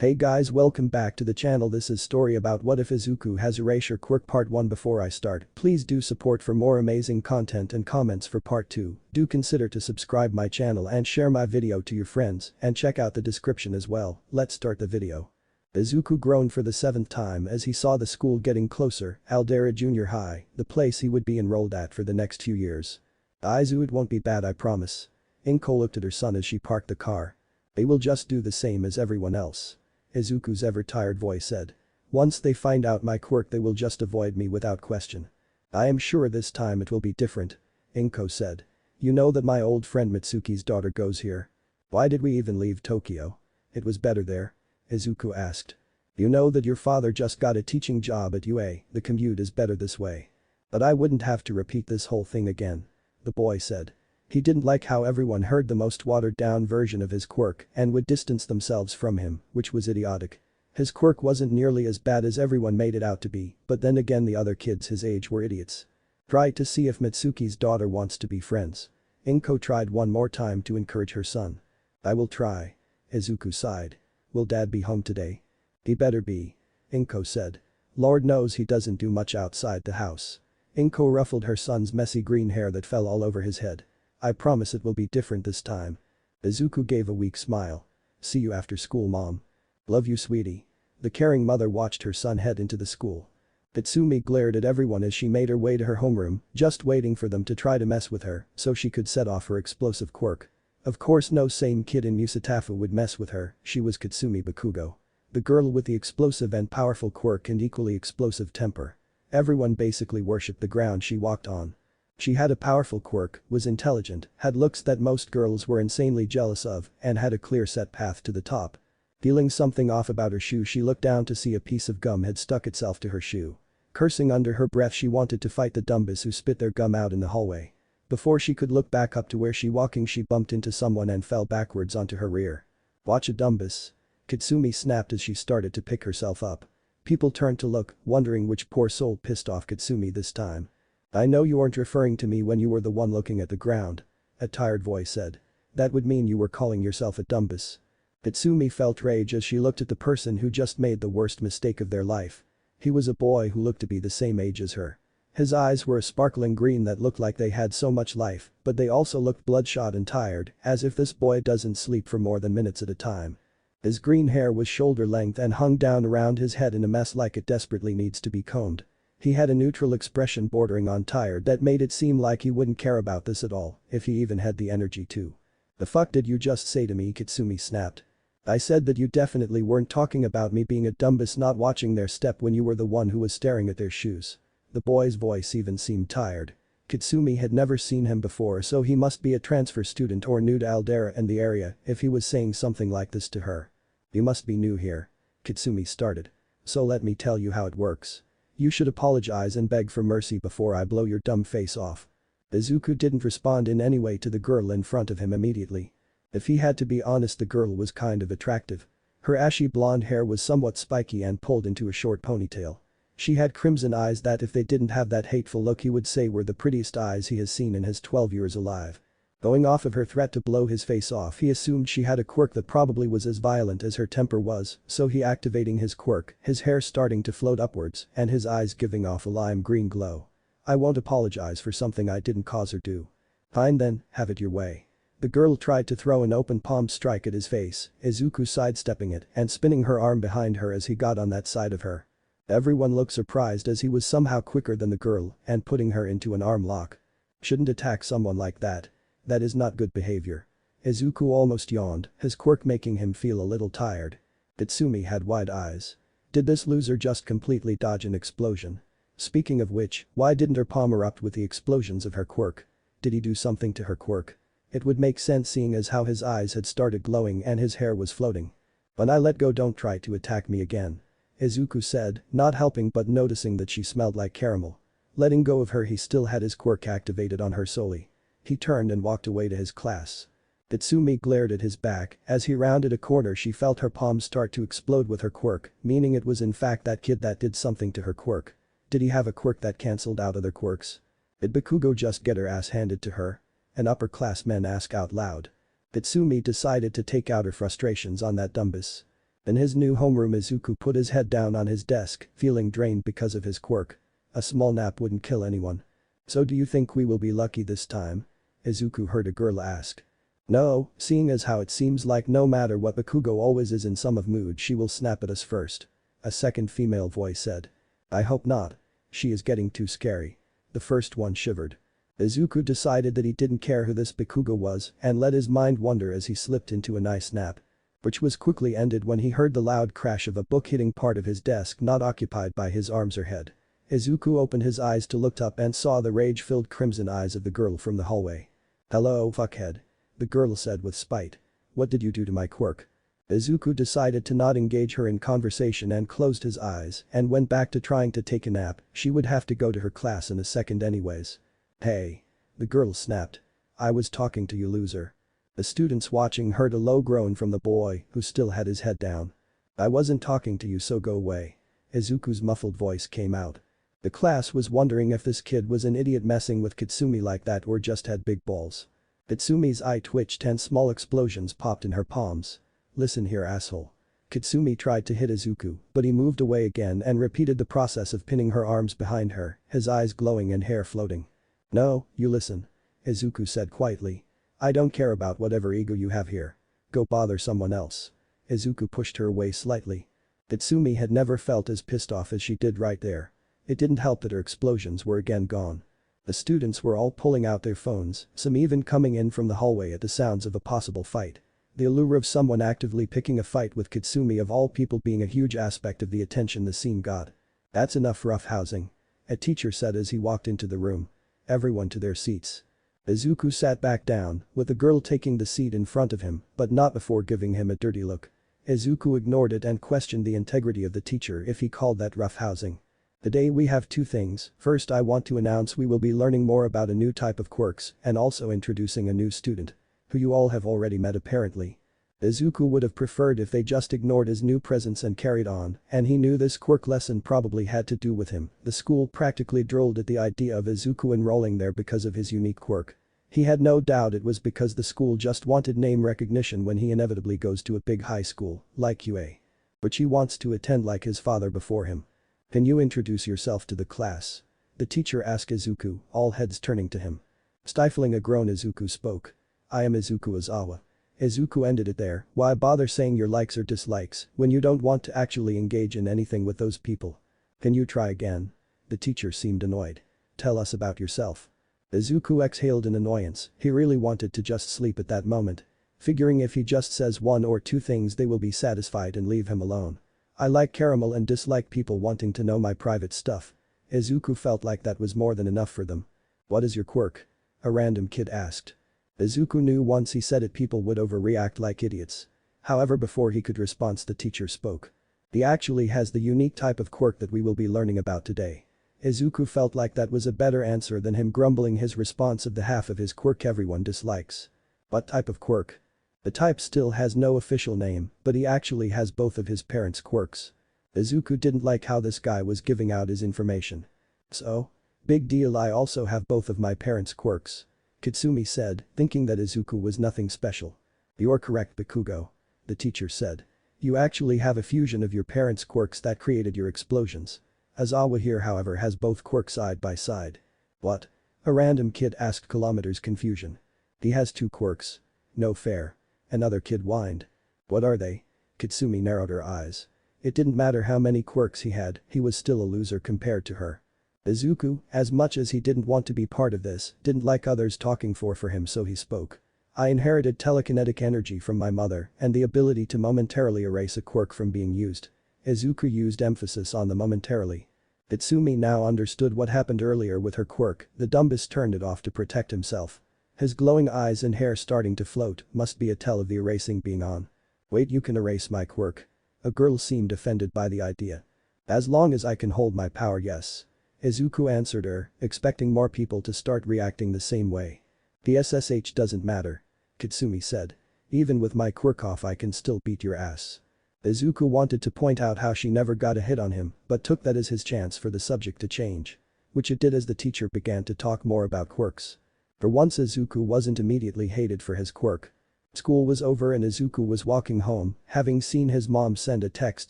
Hey guys, welcome back to the channel. This is story about what if Izuku has Erasure Quirk part 1. Before I start, please do support for more amazing content and comments for part 2. Do consider to subscribe my channel and share my video to your friends and check out the description as well. Let's start the video. Izuku groaned for the 7th time as he saw the school getting closer, Aldera Junior High, the place he would be enrolled at for the next few years. Izu, it won't be bad, I promise. Inko looked at her son as she parked the car. They will just do the same as everyone else. Izuku's ever-tired voice said. Once they find out my quirk they will just avoid me without question. I am sure this time it will be different. Inko said. You know that my old friend Mitsuki's daughter goes here. Why did we even leave Tokyo? It was better there. Izuku asked. You know that your father just got a teaching job at UA, the commute is better this way. But I wouldn't have to repeat this whole thing again. The boy said. He didn't like how everyone heard the most watered-down version of his quirk and would distance themselves from him, which was idiotic. His quirk wasn't nearly as bad as everyone made it out to be, but then again the other kids his age were idiots. Try to see if Mitsuki's daughter wants to be friends. Inko tried one more time to encourage her son. I will try. Izuku sighed. Will Dad be home today? He better be. Inko said. Lord knows he doesn't do much outside the house. Inko ruffled her son's messy green hair that fell all over his head. I promise it will be different this time. Izuku gave a weak smile. See you after school, Mom. Love you, sweetie. The caring mother watched her son head into the school. Katsumi glared at everyone as she made her way to her homeroom, just waiting for them to try to mess with her so she could set off her explosive quirk. Of course no sane kid in Musatafu would mess with her, she was Katsumi Bakugo. The girl with the explosive and powerful quirk and equally explosive temper. Everyone basically worshipped the ground she walked on. She had a powerful quirk, was intelligent, had looks that most girls were insanely jealous of, and had a clear set path to the top. Feeling something off about her shoe, she looked down to see a piece of gum had stuck itself to her shoe. Cursing under her breath, she wanted to fight the dumbass who spit their gum out in the hallway. Before she could look back up to where she walking, she bumped into someone and fell backwards onto her rear. Watch a dumbass. Katsumi snapped as she started to pick herself up. People turned to look, wondering which poor soul pissed off Katsumi this time. I know you weren't referring to me when you were the one looking at the ground. A tired voice said. That would mean you were calling yourself a dumbass. Katsumi felt rage as she looked at the person who just made the worst mistake of their life. He was a boy who looked to be the same age as her. His eyes were a sparkling green that looked like they had so much life, but they also looked bloodshot and tired, as if this boy doesn't sleep for more than minutes at a time. His green hair was shoulder length and hung down around his head in a mess like it desperately needs to be combed. He had a neutral expression bordering on tired that made it seem like he wouldn't care about this at all, if he even had the energy to. The fuck did you just say to me? Katsumi snapped. I said that you definitely weren't talking about me being a dumbass not watching their step when you were the one who was staring at their shoes. The boy's voice even seemed tired. Katsumi had never seen him before, so he must be a transfer student or new to Aldera and the area if he was saying something like this to her. You must be new here. Katsumi started. So let me tell you how it works. You should apologize and beg for mercy before I blow your dumb face off. Izuku didn't respond in any way to the girl in front of him immediately. If he had to be honest, the girl was kind of attractive. Her ashy blonde hair was somewhat spiky and pulled into a short ponytail. She had crimson eyes that, if they didn't have that hateful look, he would say were the prettiest eyes he has seen in his 12 years alive. Going off of her threat to blow his face off, he assumed she had a quirk that probably was as violent as her temper was, so he activating his quirk, his hair starting to float upwards and his eyes giving off a lime green glow. I won't apologize for something I didn't cause or do. Fine then, have it your way. The girl tried to throw an open palm strike at his face, Izuku sidestepping it and spinning her arm behind her as he got on that side of her. Everyone looked surprised as he was somehow quicker than the girl and putting her into an arm lock. Shouldn't attack someone like that. That is not good behavior. Izuku almost yawned, his quirk making him feel a little tired. Katsumi had wide eyes. Did this loser just completely dodge an explosion? Speaking of which, why didn't her palm erupt with the explosions of her quirk? Did he do something to her quirk? It would make sense seeing as how his eyes had started glowing and his hair was floating. When I let go, don't try to attack me again. Izuku said, not helping but noticing that she smelled like caramel. Letting go of her, he still had his quirk activated on her solely. He turned and walked away to his class. Katsumi glared at his back. As he rounded a corner, she felt her palm start to explode with her quirk, meaning it was in fact that kid that did something to her quirk. Did he have a quirk that cancelled out other quirks? Did Bakugo just get her ass handed to her? An upperclassman asked out loud. Katsumi decided to take out her frustrations on that dumbass. In his new homeroom, Izuku put his head down on his desk, feeling drained because of his quirk. A small nap wouldn't kill anyone. "So do you think we will be lucky this time?" Izuku heard a girl ask. "No, seeing as how it seems like no matter what Bakugo always is in some of mood, she will snap at us first," a second female voice said. "I hope not. She is getting too scary." The first one shivered. Izuku decided that he didn't care who this Bakugo was and let his mind wander as he slipped into a nice nap. Which was quickly ended when he heard the loud crash of a book hitting part of his desk not occupied by his arms or head. Izuku opened his eyes to look up and saw the rage-filled crimson eyes of the girl from the hallway. "Hello, fuckhead," the girl said with spite. "What did you do to my quirk?" Izuku decided to not engage her in conversation and closed his eyes and went back to trying to take a nap. She would have to go to her class in a second anyways. "Hey," the girl snapped. "I was talking to you, loser." The students watching heard a low groan from the boy, who still had his head down. "I wasn't talking to you, so go away." Izuku's muffled voice came out. The class was wondering if this kid was an idiot messing with Katsumi like that or just had big balls. Katsumi's eye twitched and small explosions popped in her palms. "Listen here, asshole." Katsumi tried to hit Izuku, but he moved away again and repeated the process of pinning her arms behind her, his eyes glowing and hair floating. "No, you listen," Izuku said quietly. "I don't care about whatever ego you have here. Go bother someone else." Izuku pushed her away slightly. Katsumi had never felt as pissed off as she did right there. It didn't help that her explosions were again gone. The students were all pulling out their phones, some even coming in from the hallway at the sounds of a possible fight. The allure of someone actively picking a fight with Katsumi of all people being a huge aspect of the attention the scene got. "That's enough roughhousing," a teacher said as he walked into the room. "Everyone to their seats." Izuku sat back down, with the girl taking the seat in front of him, but not before giving him a dirty look. Izuku ignored it and questioned the integrity of the teacher if he called that roughhousing. "Today we have two things. First, I want to announce we will be learning more about a new type of quirks and also introducing a new student. Who you all have already met apparently." Izuku would have preferred if they just ignored his new presence and carried on, and he knew this quirk lesson probably had to do with him. The school practically drooled at the idea of Izuku enrolling there because of his unique quirk. He had no doubt it was because the school just wanted name recognition when he inevitably goes to a big high school, like UA. But he wants to attend like his father before him. "Can you introduce yourself to the class?" the teacher asked Izuku, all heads turning to him. Stifling a groan, Izuku spoke. "I am Izuku Ozawa." Izuku ended it there. "Why bother saying your likes or dislikes when you don't want to actually engage in anything with those people? Can you try again?" The teacher seemed annoyed. "Tell us about yourself." Izuku exhaled in annoyance. He really wanted to just sleep at that moment. Figuring if he just says one or two things they will be satisfied and leave him alone. "I like caramel and dislike people wanting to know my private stuff." Izuku felt like that was more than enough for them. "What is your quirk?" a random kid asked. Izuku knew once he said it people would overreact like idiots. However, before he could respond, the teacher spoke. "He actually has the unique type of quirk that we will be learning about today." Izuku felt like that was a better answer than him grumbling his response of the half of his quirk everyone dislikes. "What type of quirk?" The type still has no official name, but he actually has both of his parents' quirks. Izuku didn't like how this guy was giving out his information. "So? Big deal, I also have both of my parents' quirks," Katsumi said, thinking that Izuku was nothing special. "You're correct, Bakugo," the teacher said. "You actually have a fusion of your parents' quirks that created your explosions. Ozawa here, however, has both quirks side by side." "What?" a random kid asked, kilometers confusion. "He has two quirks. No fair." Another kid whined. "What are they?" Katsumi narrowed her eyes. It didn't matter how many quirks he had, he was still a loser compared to her. Izuku, as much as he didn't want to be part of this, didn't like others talking for him, so he spoke. "I inherited telekinetic energy from my mother and the ability to momentarily erase a quirk from being used." Izuku used emphasis on the momentarily. Katsumi now understood what happened earlier with her quirk. The dumbest turned it off to protect himself. His glowing eyes and hair starting to float must be a tell of the erasing being on. "Wait, you can erase my quirk?" A girl seemed offended by the idea. "As long as I can hold my power, yes." Izuku answered her, expecting more people to start reacting the same way. "The SSH doesn't matter," Katsumi said. "Even with my quirk off I can still beat your ass." Izuku wanted to point out how she never got a hit on him, but took that as his chance for the subject to change. Which it did as the teacher began to talk more about quirks. For once Izuku wasn't immediately hated for his quirk. School was over and Izuku was walking home, having seen his mom send a text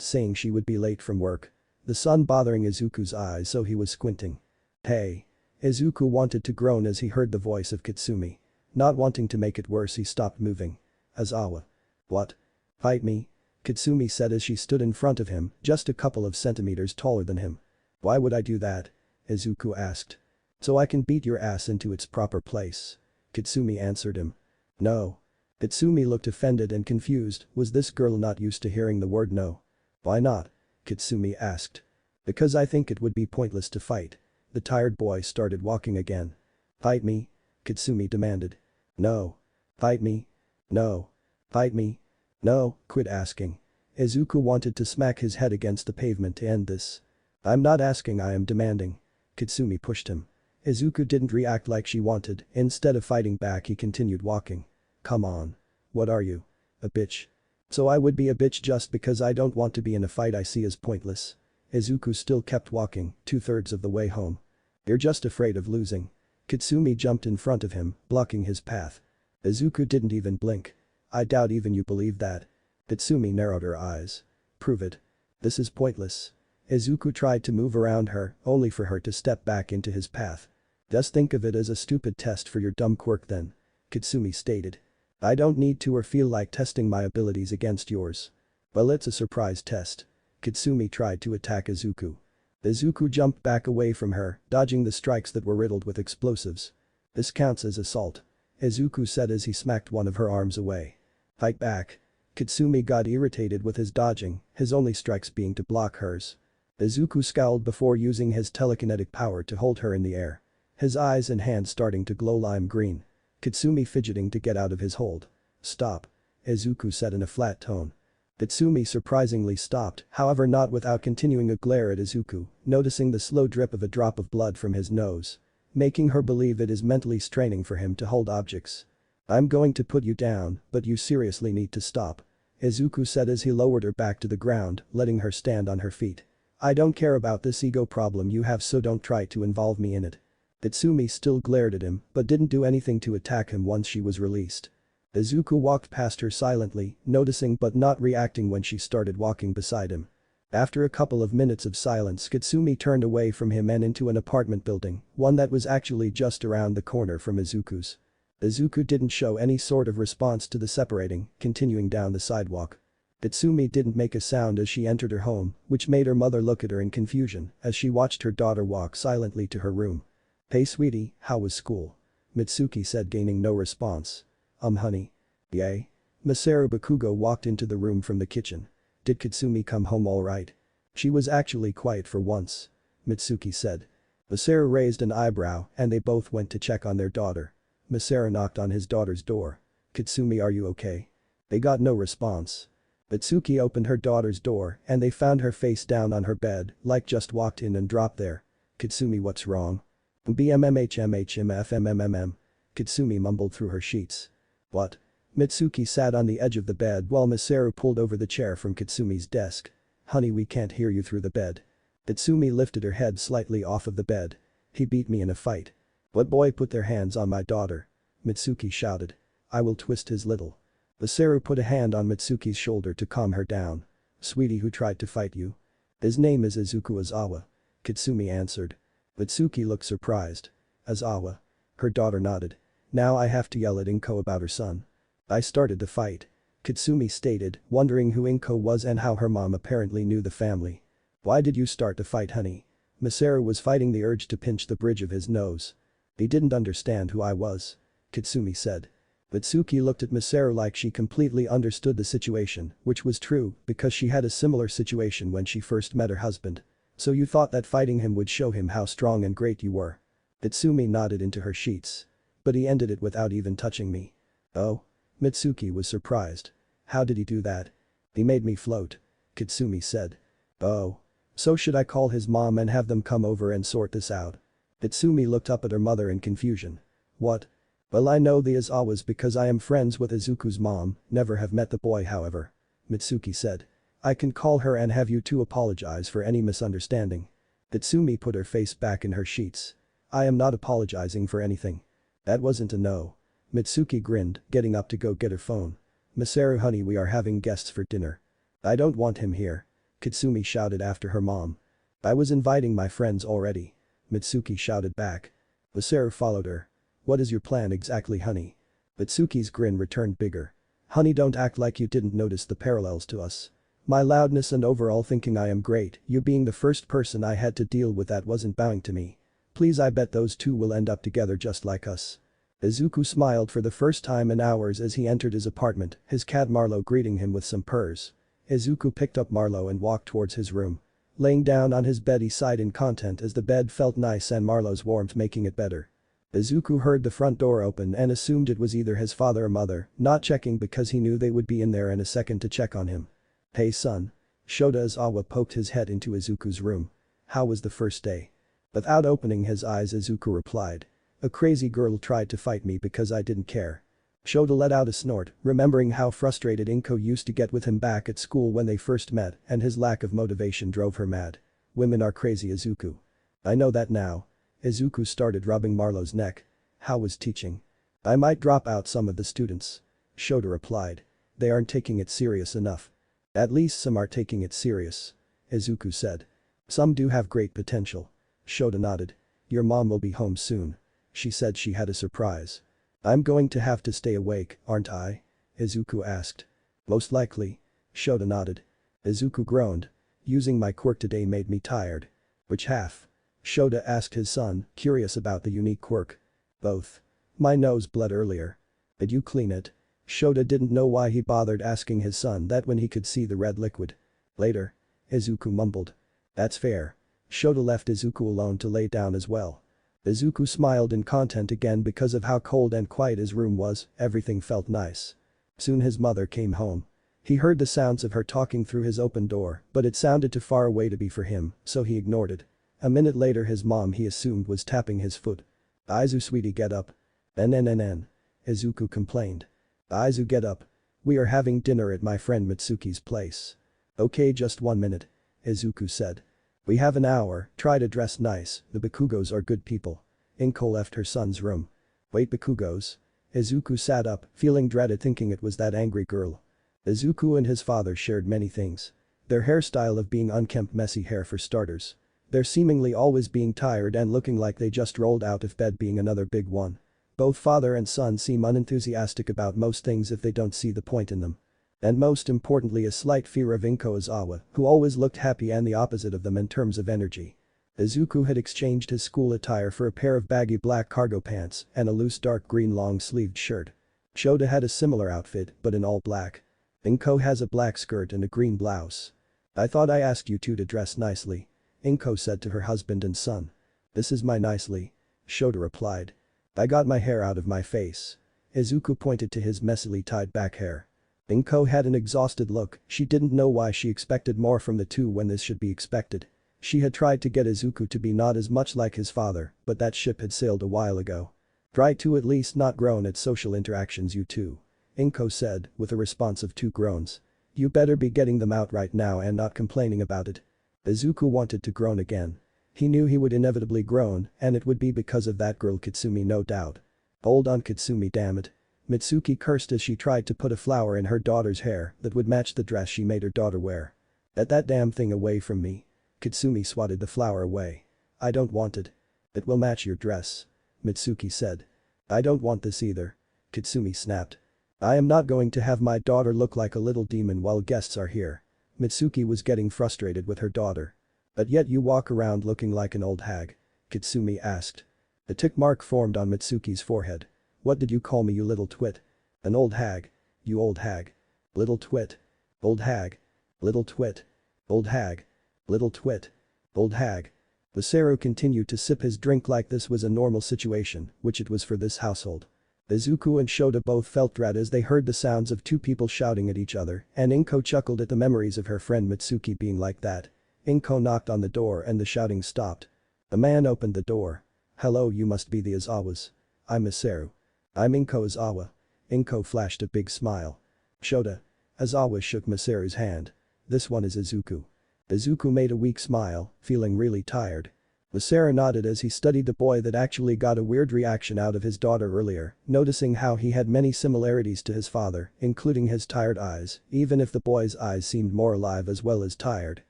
saying she would be late from work. The sun bothering Izuku's eyes so he was squinting. Hey. Izuku wanted to groan as he heard the voice of Katsumi. Not wanting to make it worse he stopped moving. Aizawa. What? Fight me? Katsumi said as she stood in front of him, just a couple of centimeters taller than him. Why would I do that? Izuku asked. So I can beat your ass into its proper place. Katsumi answered him. No. Katsumi looked offended and confused, was this girl not used to hearing the word no? Why not? Katsumi asked. Because I think it would be pointless to fight. The tired boy started walking again. Fight me? Katsumi demanded. No. Fight me? No. Fight me? No, quit asking. Izuku wanted to smack his head against the pavement to end this. I'm not asking, I am demanding. Katsumi pushed him. Izuku didn't react like she wanted, instead of fighting back he continued walking. Come on. What are you? A bitch? So I would be a bitch just because I don't want to be in a fight I see as pointless. Izuku still kept walking, 2/3 of the way home. You're just afraid of losing. Katsumi jumped in front of him, blocking his path. Izuku didn't even blink. I doubt even you believe that. Katsumi narrowed her eyes. Prove it. This is pointless. Izuku tried to move around her, only for her to step back into his path. Just think of it as a stupid test for your dumb quirk then. Katsumi stated. I don't need to or feel like testing my abilities against yours. Well, it's a surprise test. Katsumi tried to attack Izuku. Izuku jumped back away from her, dodging the strikes that were riddled with explosives. This counts as assault. Izuku said as he smacked one of her arms away. Fight back. Katsumi got irritated with his dodging, his only strikes being to block hers. Izuku scowled before using his telekinetic power to hold her in the air. His eyes and hands starting to glow lime green. Katsumi fidgeting to get out of his hold. Stop. Izuku said in a flat tone. Katsumi surprisingly stopped, however not without continuing a glare at Izuku, noticing the slow drip of a drop of blood from his nose. Making her believe it is mentally straining for him to hold objects. I'm going to put you down, but you seriously need to stop. Izuku said as he lowered her back to the ground, letting her stand on her feet. I don't care about this ego problem you have, so don't try to involve me in it. Katsumi still glared at him, but didn't do anything to attack him once she was released. Izuku walked past her silently, noticing but not reacting when she started walking beside him. After a couple of minutes of silence, Katsumi turned away from him and into an apartment building, one that was actually just around the corner from Izuku's. Izuku didn't show any sort of response to the separating, continuing down the sidewalk. Katsumi didn't make a sound as she entered her home, which made her mother look at her in confusion as she watched her daughter walk silently to her room. Hey sweetie, how was school? Mitsuki said, gaining no response. Honey. Yay. Masaru Bakugo walked into the room from the kitchen. Did Katsumi come home alright? She was actually quiet for once. Mitsuki said. Masaru raised an eyebrow and they both went to check on their daughter. Masaru knocked on his daughter's door. Katsumi, are you okay? They got no response. Mitsuki opened her daughter's door and they found her face down on her bed, like just walked in and dropped there. Katsumi, what's wrong? BMMHMHMFMMM. Katsumi mumbled through her sheets. What? Mitsuki sat on the edge of the bed while Masaru pulled over the chair from Katsumi's desk. Honey, we can't hear you through the bed. Katsumi lifted her head slightly off of the bed. He beat me in a fight. What boy put their hands on my daughter? Mitsuki shouted. I will twist his little. Masaru put a hand on Mitsuki's shoulder to calm her down. Sweetie, who tried to fight you? His name is Izuku Aizawa. Katsumi answered. Mitsuki looked surprised. Aizawa. Her daughter nodded. Now I have to yell at Inko about her son. I started to fight. Katsumi stated, wondering who Inko was and how her mom apparently knew the family. Why did you start to fight, honey? Masaru was fighting the urge to pinch the bridge of his nose. He didn't understand who I was. Katsumi said. Mitsuki looked at Masaru like she completely understood the situation, which was true because she had a similar situation when she first met her husband. So you thought that fighting him would show him how strong and great you were. Katsumi nodded into her sheets. But he ended it without even touching me. Oh? Mitsuki was surprised. How did he do that? He made me float. Katsumi said. Oh. So should I call his mom and have them come over and sort this out? Katsumi looked up at her mother in confusion. What? Well, I know the Aizawas because I am friends with Izuku's mom, never have met the boy however. Mitsuki said. I can call her and have you two apologize for any misunderstanding. Katsumi put her face back in her sheets. I am not apologizing for anything. That wasn't a no. Mitsuki grinned, getting up to go get her phone. "Masaru honey, we are having guests for dinner." "I don't want him here," Katsumi shouted after her mom. "I was inviting my friends already," Mitsuki shouted back. Masaru followed her. "What is your plan exactly, honey?" Mitsuki's grin returned bigger. "Honey, don't act like you didn't notice the parallels to us. My loudness and overall thinking I am great, you being the first person I had to deal with that wasn't bowing to me. Please, I bet those two will end up together just like us." Izuku smiled for the first time in hours as he entered his apartment, his cat Marlo greeting him with some purrs. Izuku picked up Marlo and walked towards his room. Laying down on his bed he sighed in content as the bed felt nice and Marlo's warmth making it better. Izuku heard the front door open and assumed it was either his father or mother, not checking because he knew they would be in there in a second to check on him. "Hey son." Shota Izawa poked his head into Izuku's room. "How was the first day?" Without opening his eyes, Izuku replied. "A crazy girl tried to fight me because I didn't care." Shota let out a snort, remembering how frustrated Inko used to get with him back at school when they first met, and his lack of motivation drove her mad. "Women are crazy, Izuku. I know that now." Izuku started rubbing Marlo's neck. "How was teaching?" "I might drop out some of the students." Shota replied. "They aren't taking it serious enough." "At least some are taking it serious," Izuku said. "Some do have great potential." Shota nodded. "Your mom will be home soon. She said she had a surprise." "I'm going to have to stay awake, aren't I?" Izuku asked. "Most likely." Shota nodded. Izuku groaned. "Using my quirk today made me tired." "Which half?" Shota asked his son, curious about the unique quirk. "Both. My nose bled earlier." "Did you clean it?" Shota didn't know why he bothered asking his son that when he could see the red liquid. "Later." Izuku mumbled. "That's fair." Shota left Izuku alone to lay down as well. Izuku smiled in content again because of how cold and quiet his room was, everything felt nice. Soon his mother came home. He heard the sounds of her talking through his open door, but it sounded too far away to be for him, so he ignored it. A minute later his mom he assumed was tapping his foot. "Aizu sweetie, get up." "NNNN." Izuku complained. "Aizu, get up. We are having dinner at my friend Mitsuki's place." "Okay, just 1 minute." Izuku said. "We have an hour, try to dress nice, the Bakugos are good people." Inko left her son's room. "Wait, Bakugos?" Izuku sat up, feeling dreaded thinking it was that angry girl. Izuku and his father shared many things. Their hairstyle of being unkempt messy hair for starters. Their seemingly always being tired and looking like they just rolled out of bed being another big one. Both father and son seem unenthusiastic about most things if they don't see the point in them. And most importantly a slight fear of Inko Izawa, who always looked happy and the opposite of them in terms of energy. Izuku had exchanged his school attire for a pair of baggy black cargo pants and a loose dark green long-sleeved shirt. Shota had a similar outfit but in all black. Inko has a black skirt and a green blouse. "I thought I asked you two to dress nicely," Inko said to her husband and son. "This is my nicely," Shota replied. "I got my hair out of my face." Izuku pointed to his messily tied back hair. Inko had an exhausted look, she didn't know why she expected more from the two when this should be expected. She had tried to get Izuku to be not as much like his father, but that ship had sailed a while ago. "Try to at least not groan at social interactions, you two," Inko said, with a response of 2 groans. "You better be getting them out right now and not complaining about it." Izuku wanted to groan again. He knew he would inevitably groan, and it would be because of that girl Katsumi, no doubt. "Hold on, Katsumi, damn it." Mitsuki cursed as she tried to put a flower in her daughter's hair that would match the dress she made her daughter wear. "Get that damn thing away from me." Katsumi swatted the flower away. "I don't want it." "It will match your dress," Mitsuki said. "I don't want this either," Katsumi snapped. "I am not going to have my daughter look like a little demon while guests are here." Mitsuki was getting frustrated with her daughter. "But yet you walk around looking like an old hag?" Katsumi asked. A tick mark formed on Mitsuki's forehead. "What did you call me, you little twit?" "An old hag. You old hag. Little twit. Old hag. Little twit. Old hag. Little twit. Old hag." Masaru continued to sip his drink like this was a normal situation, which it was for this household. Izuku and Shota both felt dread as they heard the sounds of two people shouting at each other, and Inko chuckled at the memories of her friend Mitsuki being like that. Inko knocked on the door and the shouting stopped. The man opened the door. "Hello, you must be the Izawas. I'm Masaru." "I'm Inko Izawa." Inko flashed a big smile. "Shota." Izawa shook Masaru's hand. "This one is Izuku." Izuku made a weak smile, feeling really tired. Masaru nodded as he studied the boy that actually got a weird reaction out of his daughter earlier, noticing how he had many similarities to his father, including his tired eyes, even if the boy's eyes seemed more alive as well as tired.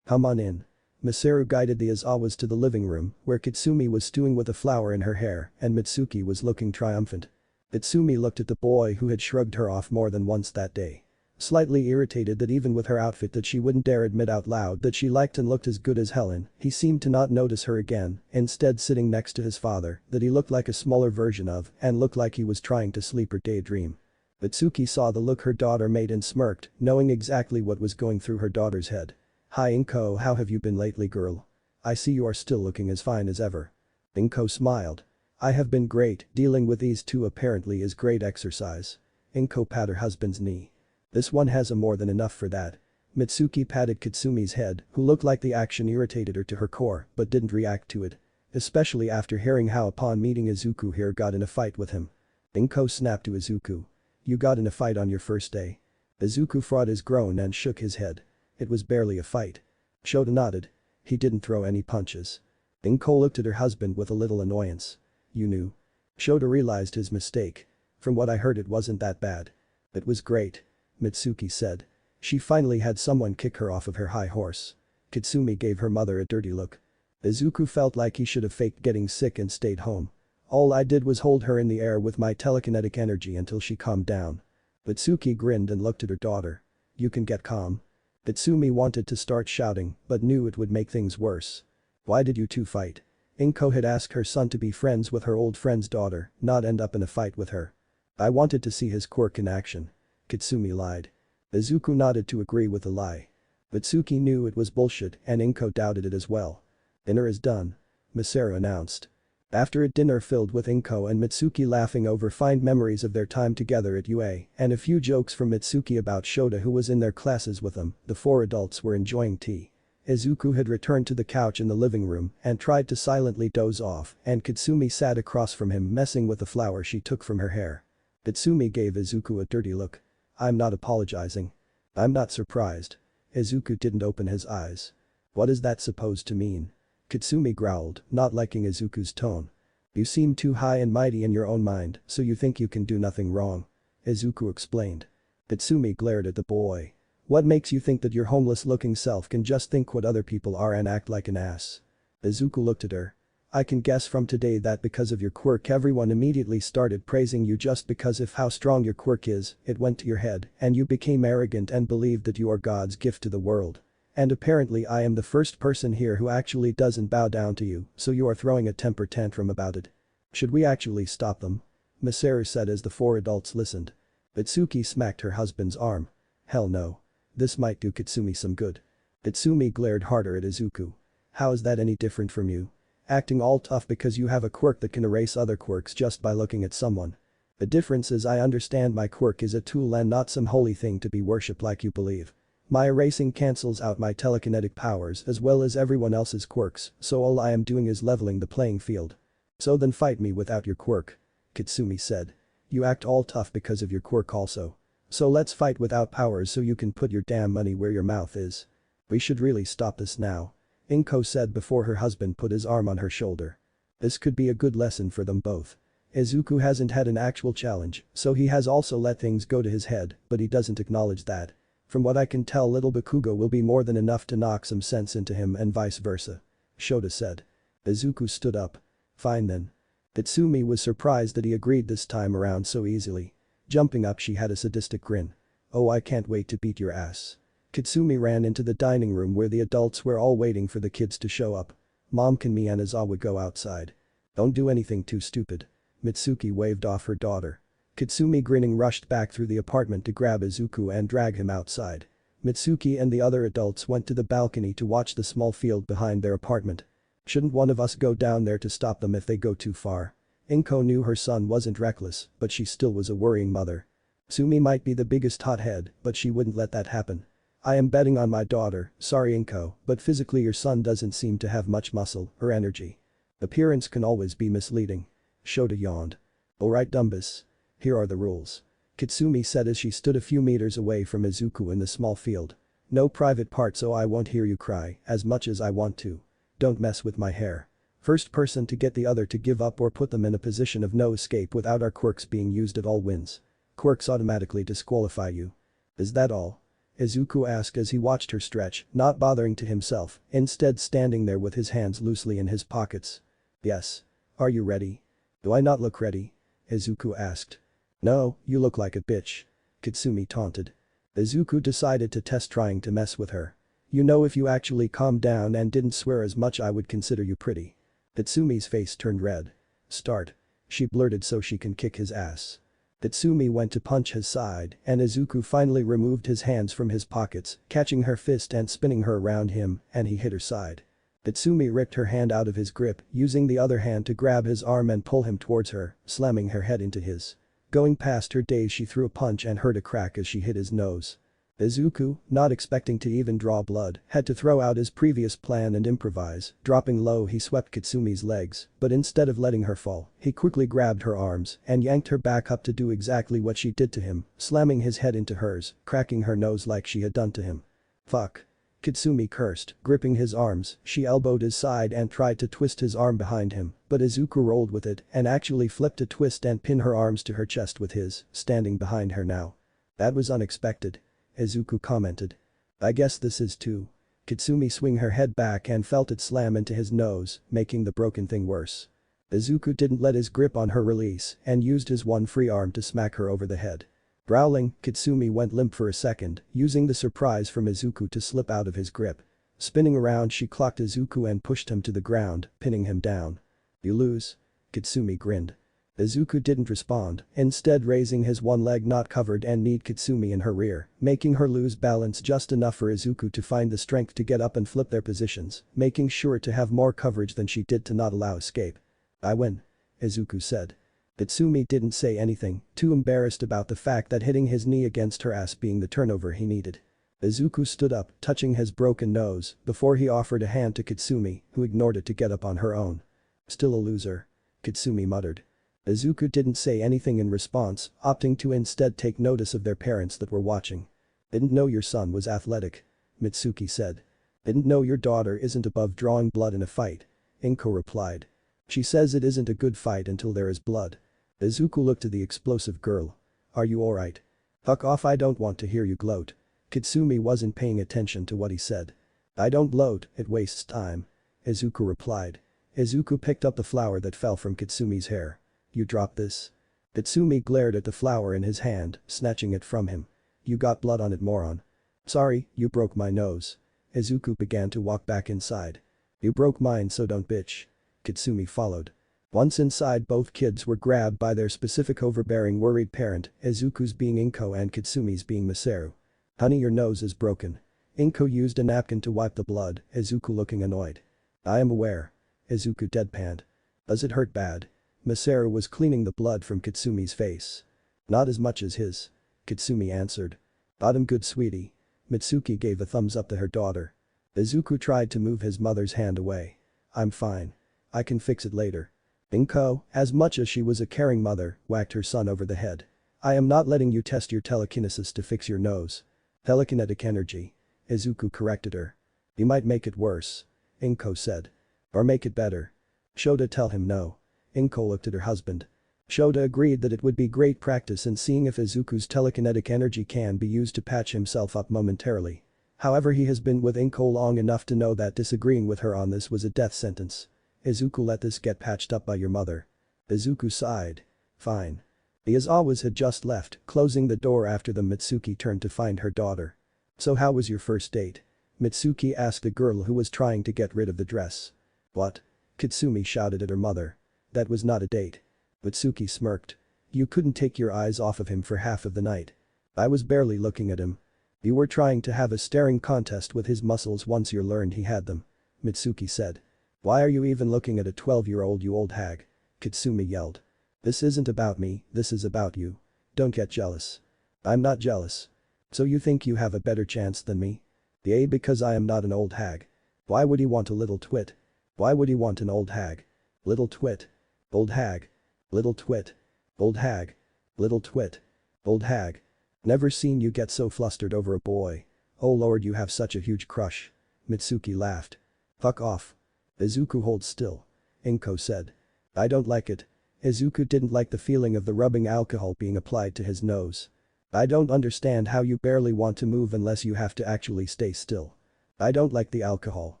Come on in. Masaru guided the Izawas to the living room, where Katsumi was stewing with a flower in her hair and Mitsuki was looking triumphant. Katsumi looked at the boy who had shrugged her off more than once that day. Slightly irritated that even with her outfit that she wouldn't dare admit out loud that she liked and looked as good as Helen, he seemed to not notice her again, instead sitting next to his father, that he looked like a smaller version of and looked like he was trying to sleep or daydream. Mitsuki saw the look her daughter made and smirked, knowing exactly what was going through her daughter's head. Hi Inko, how have you been lately girl? I see you are still looking as fine as ever. Inko smiled. I have been great, dealing with these two apparently is great exercise. Inko patted her husband's knee. This one has a more than enough for that. Mitsuki patted Katsumi's head, who looked like the action irritated her to her core but didn't react to it. Especially after hearing how upon meeting Izuku here got in a fight with him. Inko snapped to Izuku. You got in a fight on your first day. Izuku fought his groan and shook his head. It was barely a fight. Shota nodded. He didn't throw any punches. Inko looked at her husband with a little annoyance. You knew. Shota realized his mistake. From what I heard it wasn't that bad. It was great. Mitsuki said. She finally had someone kick her off of her high horse. Katsumi gave her mother a dirty look. Izuku felt like he should have faked getting sick and stayed home. All I did was hold her in the air with my telekinetic energy until she calmed down. Mitsuki grinned and looked at her daughter. You can get calm. Katsumi wanted to start shouting but knew it would make things worse. Why did you two fight? Inko had asked her son to be friends with her old friend's daughter, not end up in a fight with her. I wanted to see his quirk in action. Katsumi lied. Izuku nodded to agree with the lie. Mitsuki knew it was bullshit and Inko doubted it as well. Dinner is done. Masaru announced. After a dinner filled with Inko and Mitsuki laughing over fond memories of their time together at UA and a few jokes from Mitsuki about Shota who was in their classes with them, the four adults were enjoying tea. Izuku had returned to the couch in the living room and tried to silently doze off and Katsumi sat across from him messing with the flower she took from her hair. Katsumi gave Izuku a dirty look. I'm not apologizing. I'm not surprised. Izuku didn't open his eyes. What is that supposed to mean? Katsumi growled, not liking Izuku's tone. You seem too high and mighty in your own mind, so you think you can do nothing wrong. Izuku explained. Katsumi glared at the boy. What makes you think that your homeless-looking self can just think what other people are and act like an ass? Izuku looked at her. I can guess from today that because of your quirk everyone immediately started praising you just because of how strong your quirk is, it went to your head and you became arrogant and believed that you are God's gift to the world. And apparently I am the first person here who actually doesn't bow down to you, so you are throwing a temper tantrum about it. Should we actually stop them? Masaru said as the four adults listened. Itsuki smacked her husband's arm. Hell no. This might do Katsumi some good. Katsumi glared harder at Izuku. How is that any different from you? Acting all tough because you have a quirk that can erase other quirks just by looking at someone. The difference is I understand my quirk is a tool and not some holy thing to be worshipped like you believe. My erasing cancels out my telekinetic powers as well as everyone else's quirks, so all I am doing is leveling the playing field. So then fight me without your quirk. Katsumi said. You act all tough because of your quirk also. So let's fight without powers so you can put your damn money where your mouth is. We should really stop this now. Inko said before her husband put his arm on her shoulder. This could be a good lesson for them both. Izuku hasn't had an actual challenge, so he has also let things go to his head, but he doesn't acknowledge that. From what I can tell little Bakugos will be more than enough to knock some sense into him and vice versa. Shota said. Izuku stood up. Fine then. Katsumi was surprised that he agreed this time around so easily. Jumping up she had a sadistic grin. Oh I can't wait to beat your ass. Katsumi ran into the dining room where the adults were all waiting for the kids to show up. Mom, can me and Izawa go outside? Don't do anything too stupid. Mitsuki waved off her daughter. Katsumi grinning rushed back through the apartment to grab Izuku and drag him outside. Mitsuki and the other adults went to the balcony to watch the small field behind their apartment. Shouldn't one of us go down there to stop them if they go too far? Inko knew her son wasn't reckless, but she still was a worrying mother. Sumi might be the biggest hothead, but she wouldn't let that happen. I am betting on my daughter, sorry Inko, but physically your son doesn't seem to have much muscle or energy. Appearance can always be misleading. Shota yawned. Alright Dumbus. Here are the rules. Katsumi said as she stood a few meters away from Izuku in the small field. No private part so I won't hear you cry as much as I want to. Don't mess with my hair. First person to get the other to give up or put them in a position of no escape without our quirks being used at all wins. Quirks automatically disqualify you. Is that all? Izuku asked as he watched her stretch, not bothering to himself, instead standing there with his hands loosely in his pockets. Yes. Are you ready? Do I not look ready? Izuku asked. No, you look like a bitch. Katsumi taunted. Izuku decided to test trying to mess with her. You know, if you actually calmed down and didn't swear as much, I would consider you pretty. Katsumi's face turned red. Start. She blurted so she can kick his ass. Katsumi went to punch his side and Izuku finally removed his hands from his pockets, catching her fist and spinning her around him, and he hit her side. Katsumi ripped her hand out of his grip, using the other hand to grab his arm and pull him towards her, slamming her head into his. Going past her daze, she threw a punch and heard a crack as she hit his nose. Izuku, not expecting to even draw blood, had to throw out his previous plan and improvise. Dropping low, he swept Katsumi's legs, but instead of letting her fall, he quickly grabbed her arms and yanked her back up to do exactly what she did to him, slamming his head into hers, cracking her nose like she had done to him. Fuck. Katsumi cursed, gripping his arms. She elbowed his side and tried to twist his arm behind him, but Izuku rolled with it and actually flipped a twist and pinned her arms to her chest with his, standing behind her now. That was unexpected. Izuku commented. I guess this is too. Katsumi swung her head back and felt it slam into his nose, making the broken thing worse. Izuku didn't let his grip on her release and used his one free arm to smack her over the head. Growling, Katsumi went limp for a second, using the surprise from Izuku to slip out of his grip. Spinning around, she clocked Izuku and pushed him to the ground, pinning him down. You lose? Katsumi grinned. Izuku didn't respond, instead raising his one leg not covered and kneed Katsumi in her rear, making her lose balance just enough for Izuku to find the strength to get up and flip their positions, making sure to have more coverage than she did to not allow escape. I win. Izuku said. Katsumi didn't say anything, too embarrassed about the fact that hitting his knee against her ass being the turnover he needed. Izuku stood up, touching his broken nose, before he offered a hand to Katsumi, who ignored it to get up on her own. Still a loser. Katsumi muttered. Izuku didn't say anything in response, opting to instead take notice of their parents that were watching. Didn't know your son was athletic. Mitsuki said. Didn't know your daughter isn't above drawing blood in a fight. Inko replied. She says it isn't a good fight until there is blood. Izuku looked at the explosive girl. Are you alright? Fuck off, I don't want to hear you gloat. Katsumi wasn't paying attention to what he said. I don't gloat, it wastes time. Izuku replied. Izuku picked up the flower that fell from Katsumi's hair. You dropped this? Katsumi glared at the flower in his hand, snatching it from him. You got blood on it, moron. Sorry, you broke my nose. Izuku began to walk back inside. You broke mine, so don't bitch. Katsumi followed. Once inside, both kids were grabbed by their specific overbearing worried parent, Izuku's being Inko and Katsumi's being Masaru. Honey, your nose is broken. Inko used a napkin to wipe the blood, Izuku looking annoyed. I am aware. Izuku deadpanned. Does it hurt bad? Masaru was cleaning the blood from Katsumi's face. Not as much as his. Katsumi answered. Got him good, sweetie. Mitsuki gave a thumbs up to her daughter. Izuku tried to move his mother's hand away. I'm fine. I can fix it later. Inko, as much as she was a caring mother, whacked her son over the head. I am not letting you test your telekinesis to fix your nose. Telekinetic energy. Izuku corrected her. You might make it worse. Inko said. Or make it better. Shoda, tell him no. Inko looked at her husband. Shoda agreed that it would be great practice in seeing if Izuku's telekinetic energy can be used to patch himself up momentarily. However, he has been with Inko long enough to know that disagreeing with her on this was a death sentence. Izuku, let this get patched up by your mother. Izuku sighed. Fine. The Izawas had just left, closing the door after them. Mitsuki turned to find her daughter. So how was your first date? Mitsuki asked the girl who was trying to get rid of the dress. What? Katsumi shouted at her mother. That was not a date. Mitsuki smirked. You couldn't take your eyes off of him for half of the night. I was barely looking at him. You were trying to have a staring contest with his muscles once you learned he had them. Mitsuki said. Why are you even looking at a 12-year-old, you old hag? Katsumi yelled. This isn't about me, this is about you. Don't get jealous. I'm not jealous. So you think you have a better chance than me? Yay, because I am not an old hag. Why would he want a little twit? Why would he want an old hag? Little twit. Old hag. Little twit. Old hag. Little twit. Old hag. Never seen you get so flustered over a boy. Oh lord, you have such a huge crush. Mitsuki laughed. Fuck off. Izuku, hold still. Inko said. I don't like it. Izuku didn't like the feeling of the rubbing alcohol being applied to his nose. I don't understand how you barely want to move unless you have to actually stay still. I don't like the alcohol.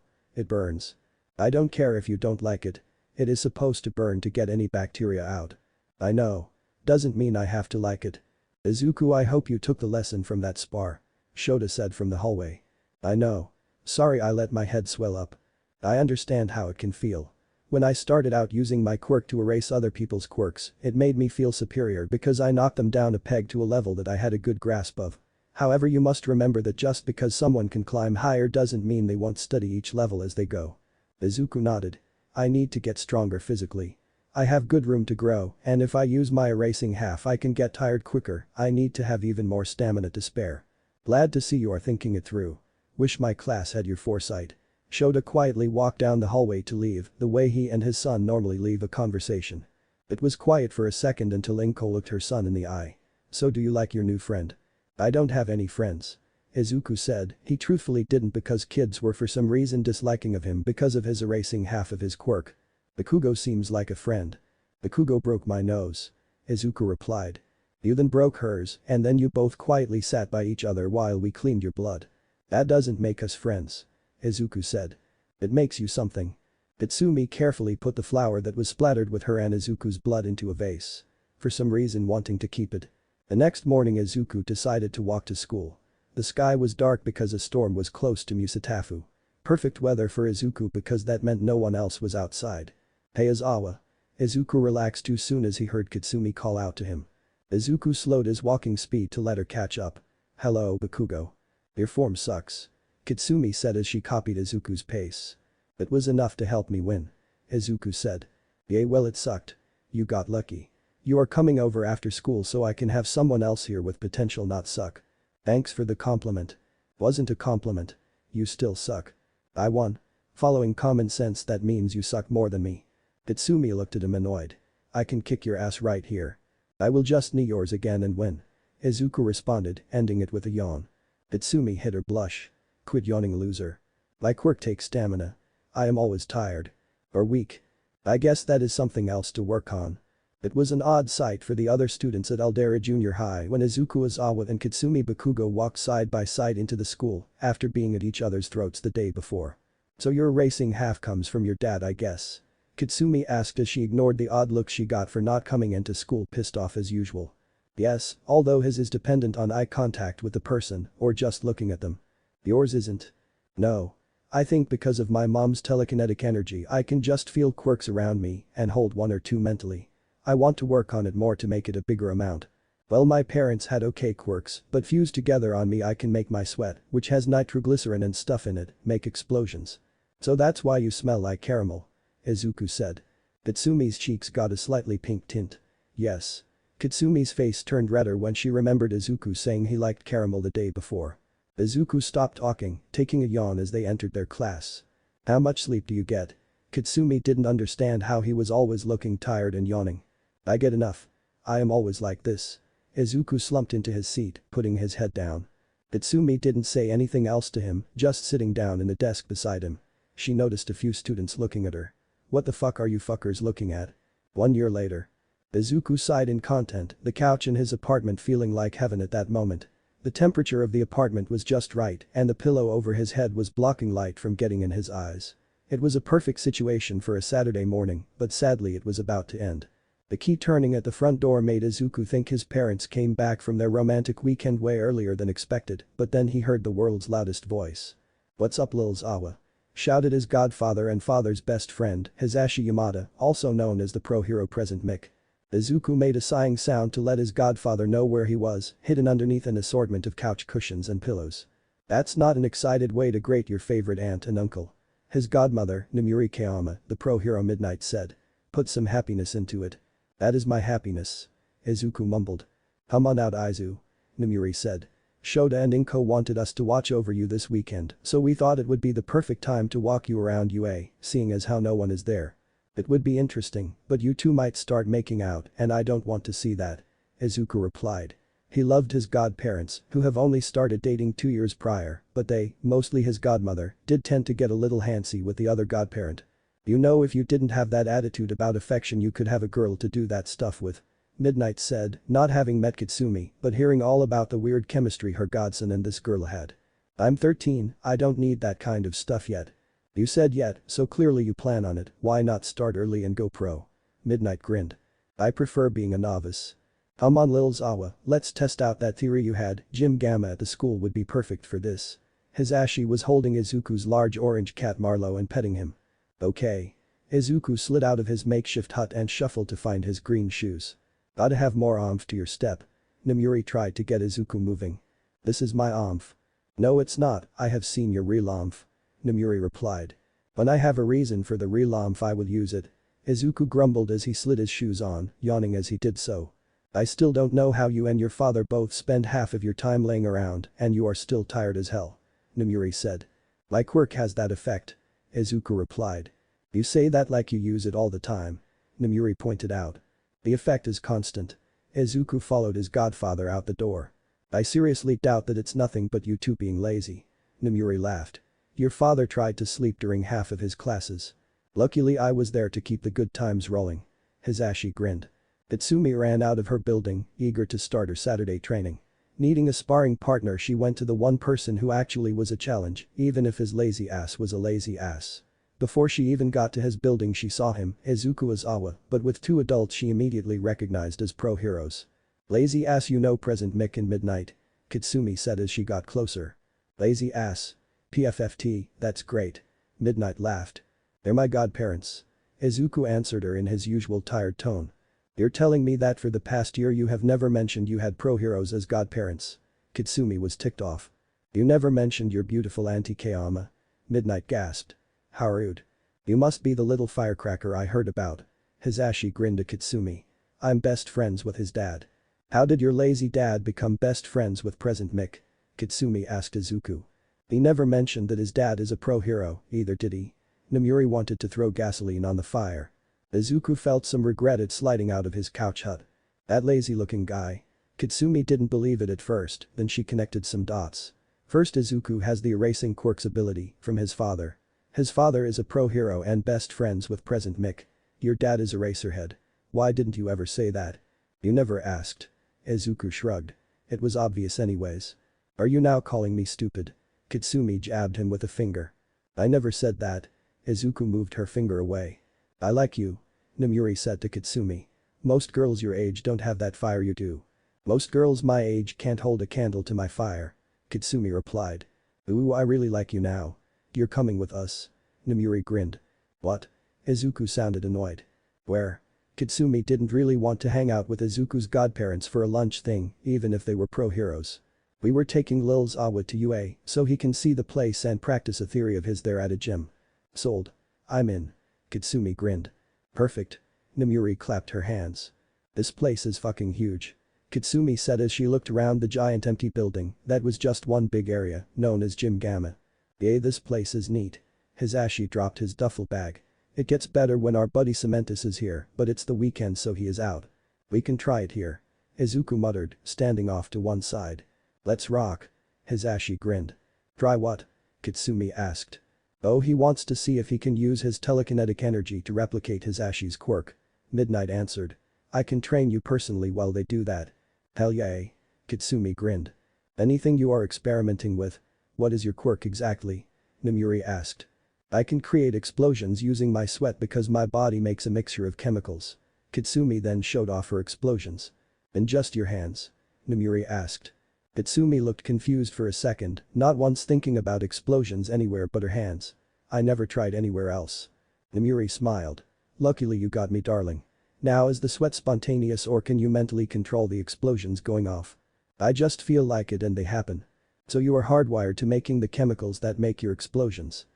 It burns. I don't care if you don't like it. It is supposed to burn to get any bacteria out. I know. Doesn't mean I have to like it. Izuku, I hope you took the lesson from that spar. Shota said from the hallway. I know. Sorry I let my head swell up. I understand how it can feel. When I started out using my quirk to erase other people's quirks, it made me feel superior because I knocked them down a peg to a level that I had a good grasp of. However, you must remember that just because someone can climb higher doesn't mean they won't study each level as they go. Izuku nodded. I need to get stronger physically. I have good room to grow, and if I use my erasing half I can get tired quicker. I need to have even more stamina to spare. Glad to see you are thinking it through. Wish my class had your foresight. Shota quietly walked down the hallway to leave, the way he and his son normally leave a conversation. It was quiet for a second until Inko looked her son in the eye. So do you like your new friend? I don't have any friends. Izuku said. He truthfully didn't because kids were for some reason disliking of him because of his erasing half of his quirk. Bakugos seems like a friend. Bakugo broke my nose. Izuku replied. You then broke hers and then you both quietly sat by each other while we cleaned your blood. That doesn't make us friends. Izuku said. It makes you something. Katsumi carefully put the flower that was splattered with her and Izuku's blood into a vase. For some reason wanting to keep it. The next morning Izuku decided to walk to school. The sky was dark because a storm was close to Musatafu. Perfect weather for Izuku because that meant no one else was outside. Hey Aizawa. Izuku relaxed too soon as he heard Katsumi call out to him. Izuku slowed his walking speed to let her catch up. Hello Bakugo. Your form sucks. Katsumi said as she copied Izuku's pace. It was enough to help me win. Izuku said. Yeah, well it sucked. You got lucky. You are coming over after school so I can have someone else here with potential not suck. Thanks for the compliment. Wasn't a compliment. You still suck. I won. Following common sense that means you suck more than me. Katsumi looked at him annoyed. I can kick your ass right here. I will just knee yours again and win. Izuku responded, ending it with a yawn. Katsumi hid her blush. Quit yawning, loser. My quirk takes stamina. I am always tired. Or weak. I guess that is something else to work on. It was an odd sight for the other students at Aldera Junior High when Izuku Aizawa and Katsumi Bakugo walked side by side into the school after being at each other's throats the day before. So your erasing half comes from your dad, I guess. Katsumi asked as she ignored the odd look she got for not coming into school pissed off as usual. Yes, although his is dependent on eye contact with the person or just looking at them. Yours isn't. No. I think because of my mom's telekinetic energy I can just feel quirks around me and hold one or two mentally. I want to work on it more to make it a bigger amount. Well, my parents had okay quirks, but fused together on me I can make my sweat, which has nitroglycerin and stuff in it, make explosions. So that's why you smell like caramel. Izuku said. Katsumi's cheeks got a slightly pink tint. Yes. Katsumi's face turned redder when she remembered Izuku saying he liked caramel the day before. Izuku stopped talking, taking a yawn as they entered their class. How much sleep do you get? Katsumi didn't understand how he was always looking tired and yawning. I get enough. I am always like this. Izuku slumped into his seat, putting his head down. Katsumi didn't say anything else to him, just sitting down in the desk beside him. She noticed a few students looking at her. What the fuck are you fuckers looking at? 1 year later. Izuku sighed in content, the couch in his apartment feeling like heaven at that moment. The temperature of the apartment was just right and the pillow over his head was blocking light from getting in his eyes. It was a perfect situation for a Saturday morning, but sadly it was about to end. The key turning at the front door made Izuku think his parents came back from their romantic weekend way earlier than expected, but then he heard the world's loudest voice. What's up Lil Zawa? Shouted his godfather and father's best friend, Hisashi Yamada, also known as the pro hero present Mick. Izuku made a sighing sound to let his godfather know where he was, hidden underneath an assortment of couch cushions and pillows. That's not an excited way to greet your favorite aunt and uncle. His godmother, Namuri Kayama, the pro hero Midnight said. Put some happiness into it. That is my happiness. Izuku mumbled. Come on out Izu. Namuri said. Shota and Inko wanted us to watch over you this weekend, so we thought it would be the perfect time to walk you around UA, seeing as how no one is there. It would be interesting, but you two might start making out and I don't want to see that. Izuku replied. He loved his godparents, who have only started dating 2 years prior, but they, mostly his godmother, did tend to get a little handsy with the other godparent. You know, if you didn't have that attitude about affection you could have a girl to do that stuff with. Midnight said, not having met Katsumi, but hearing all about the weird chemistry her godson and this girl had. I'm 13, I don't need that kind of stuff yet. You said yet, so clearly you plan on it, why not start early and go pro? Midnight grinned. I prefer being a novice. Come on Lil Zawa, let's test out that theory you had, Gym Gamma at the school would be perfect for this. Hisashi was holding Izuku's large orange cat Marlowe and petting him. Okay. Izuku slid out of his makeshift hut and shuffled to find his green shoes. Gotta have more oomph to your step. Nomuri tried to get Izuku moving. This is my oomph. No it's not, I have seen your real oomph. Nomuri replied. When I have a reason for the real oomph I will use it. Izuku grumbled as he slid his shoes on, yawning as he did so. I still don't know how you and your father both spend half of your time laying around and you are still tired as hell. Nomuri said. My quirk has that effect. Izuku replied. You say that like you use it all the time. Nomuri pointed out. The effect is constant. Izuku followed his godfather out the door. I seriously doubt that it's nothing but you two being lazy. Nomuri laughed. Your father tried to sleep during half of his classes. Luckily I was there to keep the good times rolling. Hisashi grinned. Katsumi ran out of her building, eager to start her Saturday training. Needing a sparring partner she went to the one person who actually was a challenge, even if his lazy ass was a lazy ass. Before she even got to his building she saw him, Izuku Ozawa, but with two adults she immediately recognized as pro heroes. Lazy ass you know present Mick and Midnight. Katsumi said as she got closer. Lazy ass. PFFT, that's great. Midnight laughed. They're my godparents. Izuku answered her in his usual tired tone. You're telling me that for the past year you have never mentioned you had pro heroes as godparents? Katsumi was ticked off. You never mentioned your beautiful Auntie Kayama. Midnight gasped. How rude. You must be the little firecracker I heard about. Hisashi grinned at Katsumi. I'm best friends with his dad. How did your lazy dad become best friends with present Mick? Katsumi asked Izuku. He never mentioned that his dad is a pro hero, either did he? Nomuri wanted to throw gasoline on the fire. Izuku felt some regret at sliding out of his couch hut. That lazy-looking guy. Katsumi didn't believe it at first, then she connected some dots. First Izuku has the erasing quirks ability from his father. His father is a pro hero and best friends with present Mick. Your dad is Eraserhead. Why didn't you ever say that? You never asked. Izuku shrugged. It was obvious anyways. Are you now calling me stupid? Katsumi jabbed him with a finger. I never said that. Izuku moved her finger away. I like you. Nomuri said to Katsumi. Most girls your age don't have that fire you do. Most girls my age can't hold a candle to my fire. Katsumi replied. Ooh I really like you now. You're coming with us. Nomuri grinned. What? Izuku sounded annoyed. Where? Katsumi didn't really want to hang out with Izuku's godparents for a lunch thing, even if they were pro heroes. We were taking Lil Zawa to UA so he can see the place and practice a theory of his there at a gym. Sold. I'm in. Katsumi grinned. Perfect. Nomuri clapped her hands. This place is fucking huge. Katsumi said as she looked around the giant empty building that was just one big area, known as Gym Gamma. Yeah, this place is neat. Hisashi dropped his duffel bag. It gets better when our buddy Cementus is here, but it's the weekend so he is out. We can try it here. Izuku muttered, standing off to one side. Let's rock. Hisashi grinned. Try what? Katsumi asked. Oh, he wants to see if he can use his telekinetic energy to replicate Hisashi's quirk. Midnight answered. I can train you personally while they do that. Hell yeah. Katsumi grinned. Anything you are experimenting with? What is your quirk exactly? Nomuri asked. I can create explosions using my sweat because my body makes a mixture of chemicals. Katsumi then showed off her explosions. In just your hands? Nomuri asked. Katsumi looked confused for a second, not once thinking about explosions anywhere but her hands. I never tried anywhere else. Nomuri smiled. Luckily you got me darling. Now is the sweat spontaneous or can you mentally control the explosions going off? I just feel like it and they happen. So you are hardwired to making the chemicals that make your explosions.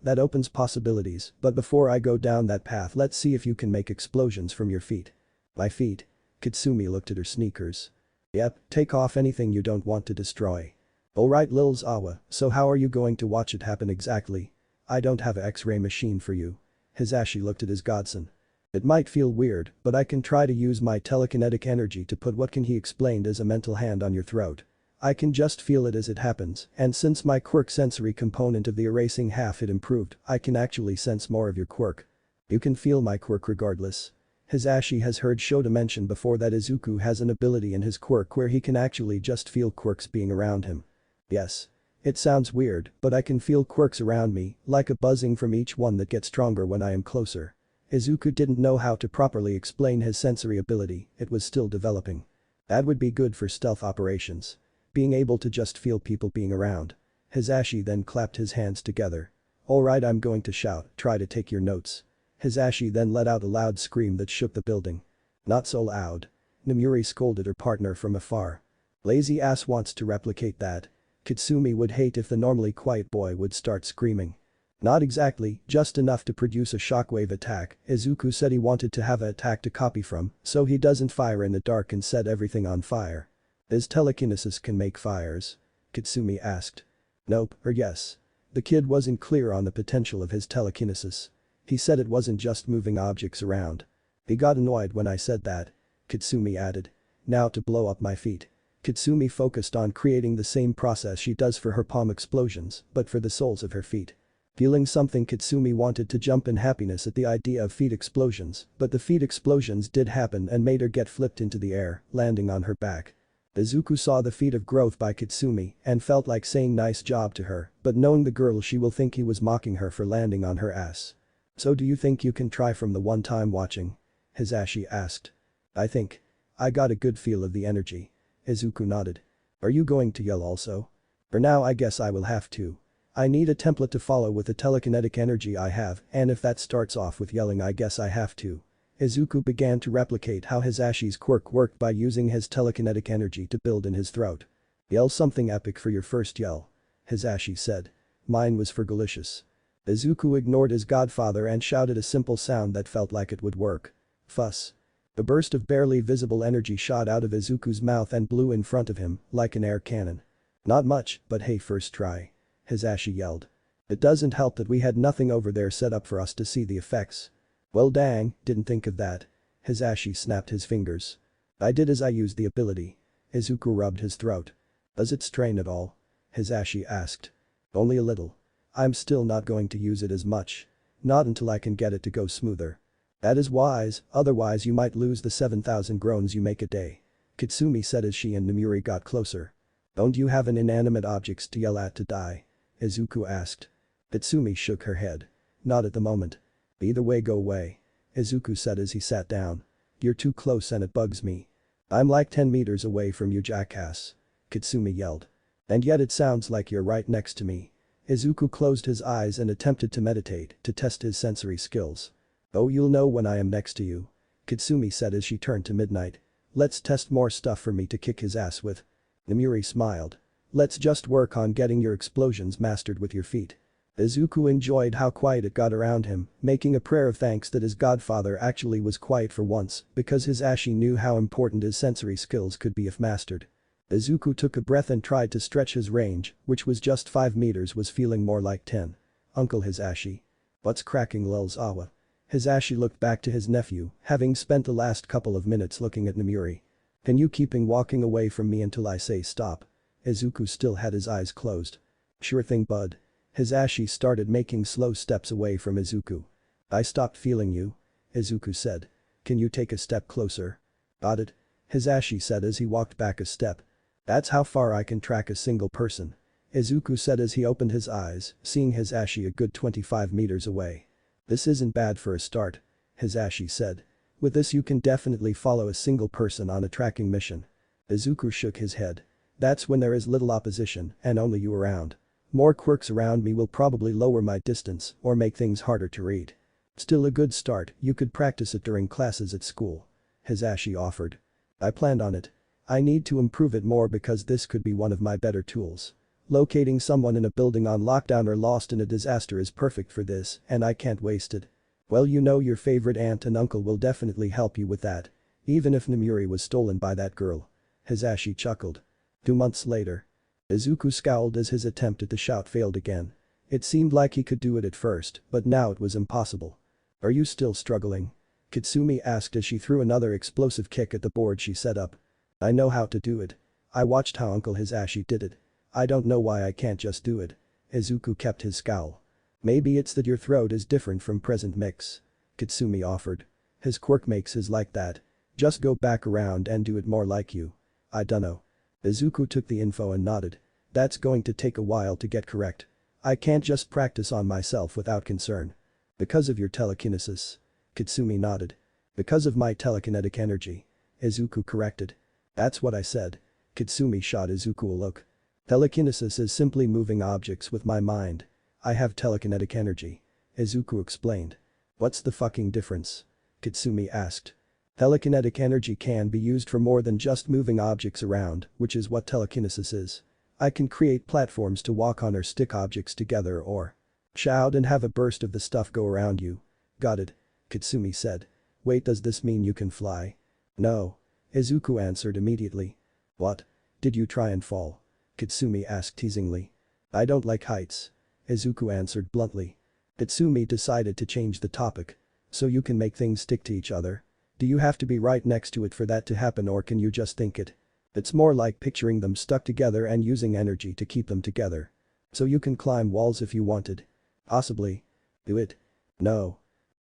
That opens possibilities, but before I go down that path let's see if you can make explosions from your feet. My feet? Katsumi looked at her sneakers. Yep, take off anything you don't want to destroy. Alright Lil Zawa, so how are you going to watch it happen exactly? I don't have a X-ray machine for you. Hisashi looked at his godson. It might feel weird, but I can try to use my telekinetic energy to put what can he explained as a mental hand on your throat. I can just feel it as it happens, and since my quirk sensory component of the erasing half it improved, I can actually sense more of your quirk. You can feel my quirk regardless. Hisashi has heard Shota mention before that Izuku has an ability in his quirk where he can actually just feel quirks being around him. Yes. It sounds weird, but I can feel quirks around me, like a buzzing from each one that gets stronger when I am closer. Izuku didn't know how to properly explain his sensory ability, it was still developing. That would be good for stealth operations. Being able to just feel people being around. Hisashi then clapped his hands together. Alright, I'm going to shout, try to take your notes. Hisashi then let out a loud scream that shook the building. Not so loud. Nomuri scolded her partner from afar. Lazy ass wants to replicate that. Katsumi would hate if the normally quiet boy would start screaming. Not exactly, just enough to produce a shockwave attack. Izuku said he wanted to have an attack to copy from, so he doesn't fire in the dark and set everything on fire. His telekinesis can make fires? Katsumi asked. Nope, or yes. The kid wasn't clear on the potential of his telekinesis. He said it wasn't just moving objects around. He got annoyed when I said that. Katsumi added. Now to blow up my feet. Katsumi focused on creating the same process she does for her palm explosions, but for the soles of her feet. Feeling something, Katsumi wanted to jump in happiness at the idea of feet explosions, but the feet explosions did happen and made her get flipped into the air, landing on her back. Izuku saw the feat of growth by Katsumi and felt like saying nice job to her, but knowing the girl she will think he was mocking her for landing on her ass. So do you think you can try from the one time watching? Hisashi asked. I think. I got a good feel of the energy. Izuku nodded. Are you going to yell also? For now I guess I will have to. I need a template to follow with the telekinetic energy I have, and if that starts off with yelling I guess I have to. Izuku began to replicate how Hisashi's quirk worked by using his telekinetic energy to build in his throat. Yell something epic for your first yell. Hisashi said. Mine was for Galicious. Izuku ignored his godfather and shouted a simple sound that felt like it would work. Fuss. A burst of barely visible energy shot out of Izuku's mouth and blew in front of him, like an air cannon. Not much, but hey, first try. Hisashi yelled. It doesn't help that we had nothing over there set up for us to see the effects. Well dang, didn't think of that. Hisashi snapped his fingers. I did as I used the ability. Izuku rubbed his throat. Does it strain at all? Hisashi asked. Only a little. I'm still not going to use it as much. Not until I can get it to go smoother. That is wise, otherwise you might lose the 7,000 groans you make a day. Katsumi said as she and Nomuri got closer. Don't you have an inanimate objects to yell at to die? Izuku asked. Katsumi shook her head. Not at the moment. Either way go away. Izuku said as he sat down. You're too close and it bugs me. I'm like 10 meters away from you, jackass. Katsumi yelled. And yet it sounds like you're right next to me. Izuku closed his eyes and attempted to meditate to test his sensory skills. Oh, you'll know when I am next to you. Katsumi said as she turned to Midnight. Let's test more stuff for me to kick his ass with. Nomuri smiled. Let's just work on getting your explosions mastered with your feet. Izuku enjoyed how quiet it got around him, making a prayer of thanks that his godfather actually was quiet for once, because Hisashi knew how important his sensory skills could be if mastered. Izuku took a breath and tried to stretch his range, which was just 5 meters was feeling more like 10. Uncle Hisashi. What's cracking, lulz Awa? Hisashi looked back to his nephew, having spent the last couple of minutes looking at Nomuri. Can you keeping walking away from me until I say stop? Izuku still had his eyes closed. Sure thing, bud. Hisashi started making slow steps away from Izuku. I stopped feeling you. Izuku said. Can you take a step closer? Got it. Hisashi said as he walked back a step. That's how far I can track a single person. Izuku said as he opened his eyes, seeing Hisashi a good 25 meters away. This isn't bad for a start. Hisashi said. With this you can definitely follow a single person on a tracking mission. Izuku shook his head. That's when there is little opposition and only you around. More quirks around me will probably lower my distance or make things harder to read. Still a good start, you could practice it during classes at school. Hisashi offered. I planned on it. I need to improve it more because this could be one of my better tools. Locating someone in a building on lockdown or lost in a disaster is perfect for this and I can't waste it. Well, you know your favorite aunt and uncle will definitely help you with that. Even if Nomuri was stolen by that girl. Hisashi chuckled. 2 months later. Izuku scowled as his attempt at the shout failed again. It seemed like he could do it at first, but now it was impossible. Are you still struggling? Katsumi asked as she threw another explosive kick at the board she set up. I know how to do it. I watched how Uncle Hisashi did it. I don't know why I can't just do it. Izuku kept his scowl. Maybe it's that your throat is different from present mix. Katsumi offered. His quirk makes his like that. Just go back around and do it more like you. I dunno. Izuku took the info and nodded. That's going to take a while to get correct. I can't just practice on myself without concern. Because of your telekinesis. Katsumi nodded. Because of my telekinetic energy. Izuku corrected. That's what I said. Katsumi shot Izuku a look. Telekinesis is simply moving objects with my mind. I have telekinetic energy. Izuku explained. What's the fucking difference? Katsumi asked. Telekinetic energy can be used for more than just moving objects around, which is what telekinesis is. I can create platforms to walk on or stick objects together or shout and have a burst of the stuff go around you. Got it. Katsumi said. Wait, does this mean you can fly? No. Izuku answered immediately. What? Did you try and fall? Katsumi asked teasingly. I don't like heights. Izuku answered bluntly. Katsumi decided to change the topic. So you can make things stick to each other? Do you have to be right next to it for that to happen, or can you just think it? It's more like picturing them stuck together and using energy to keep them together. So you can climb walls if you wanted. Possibly. Do it. No.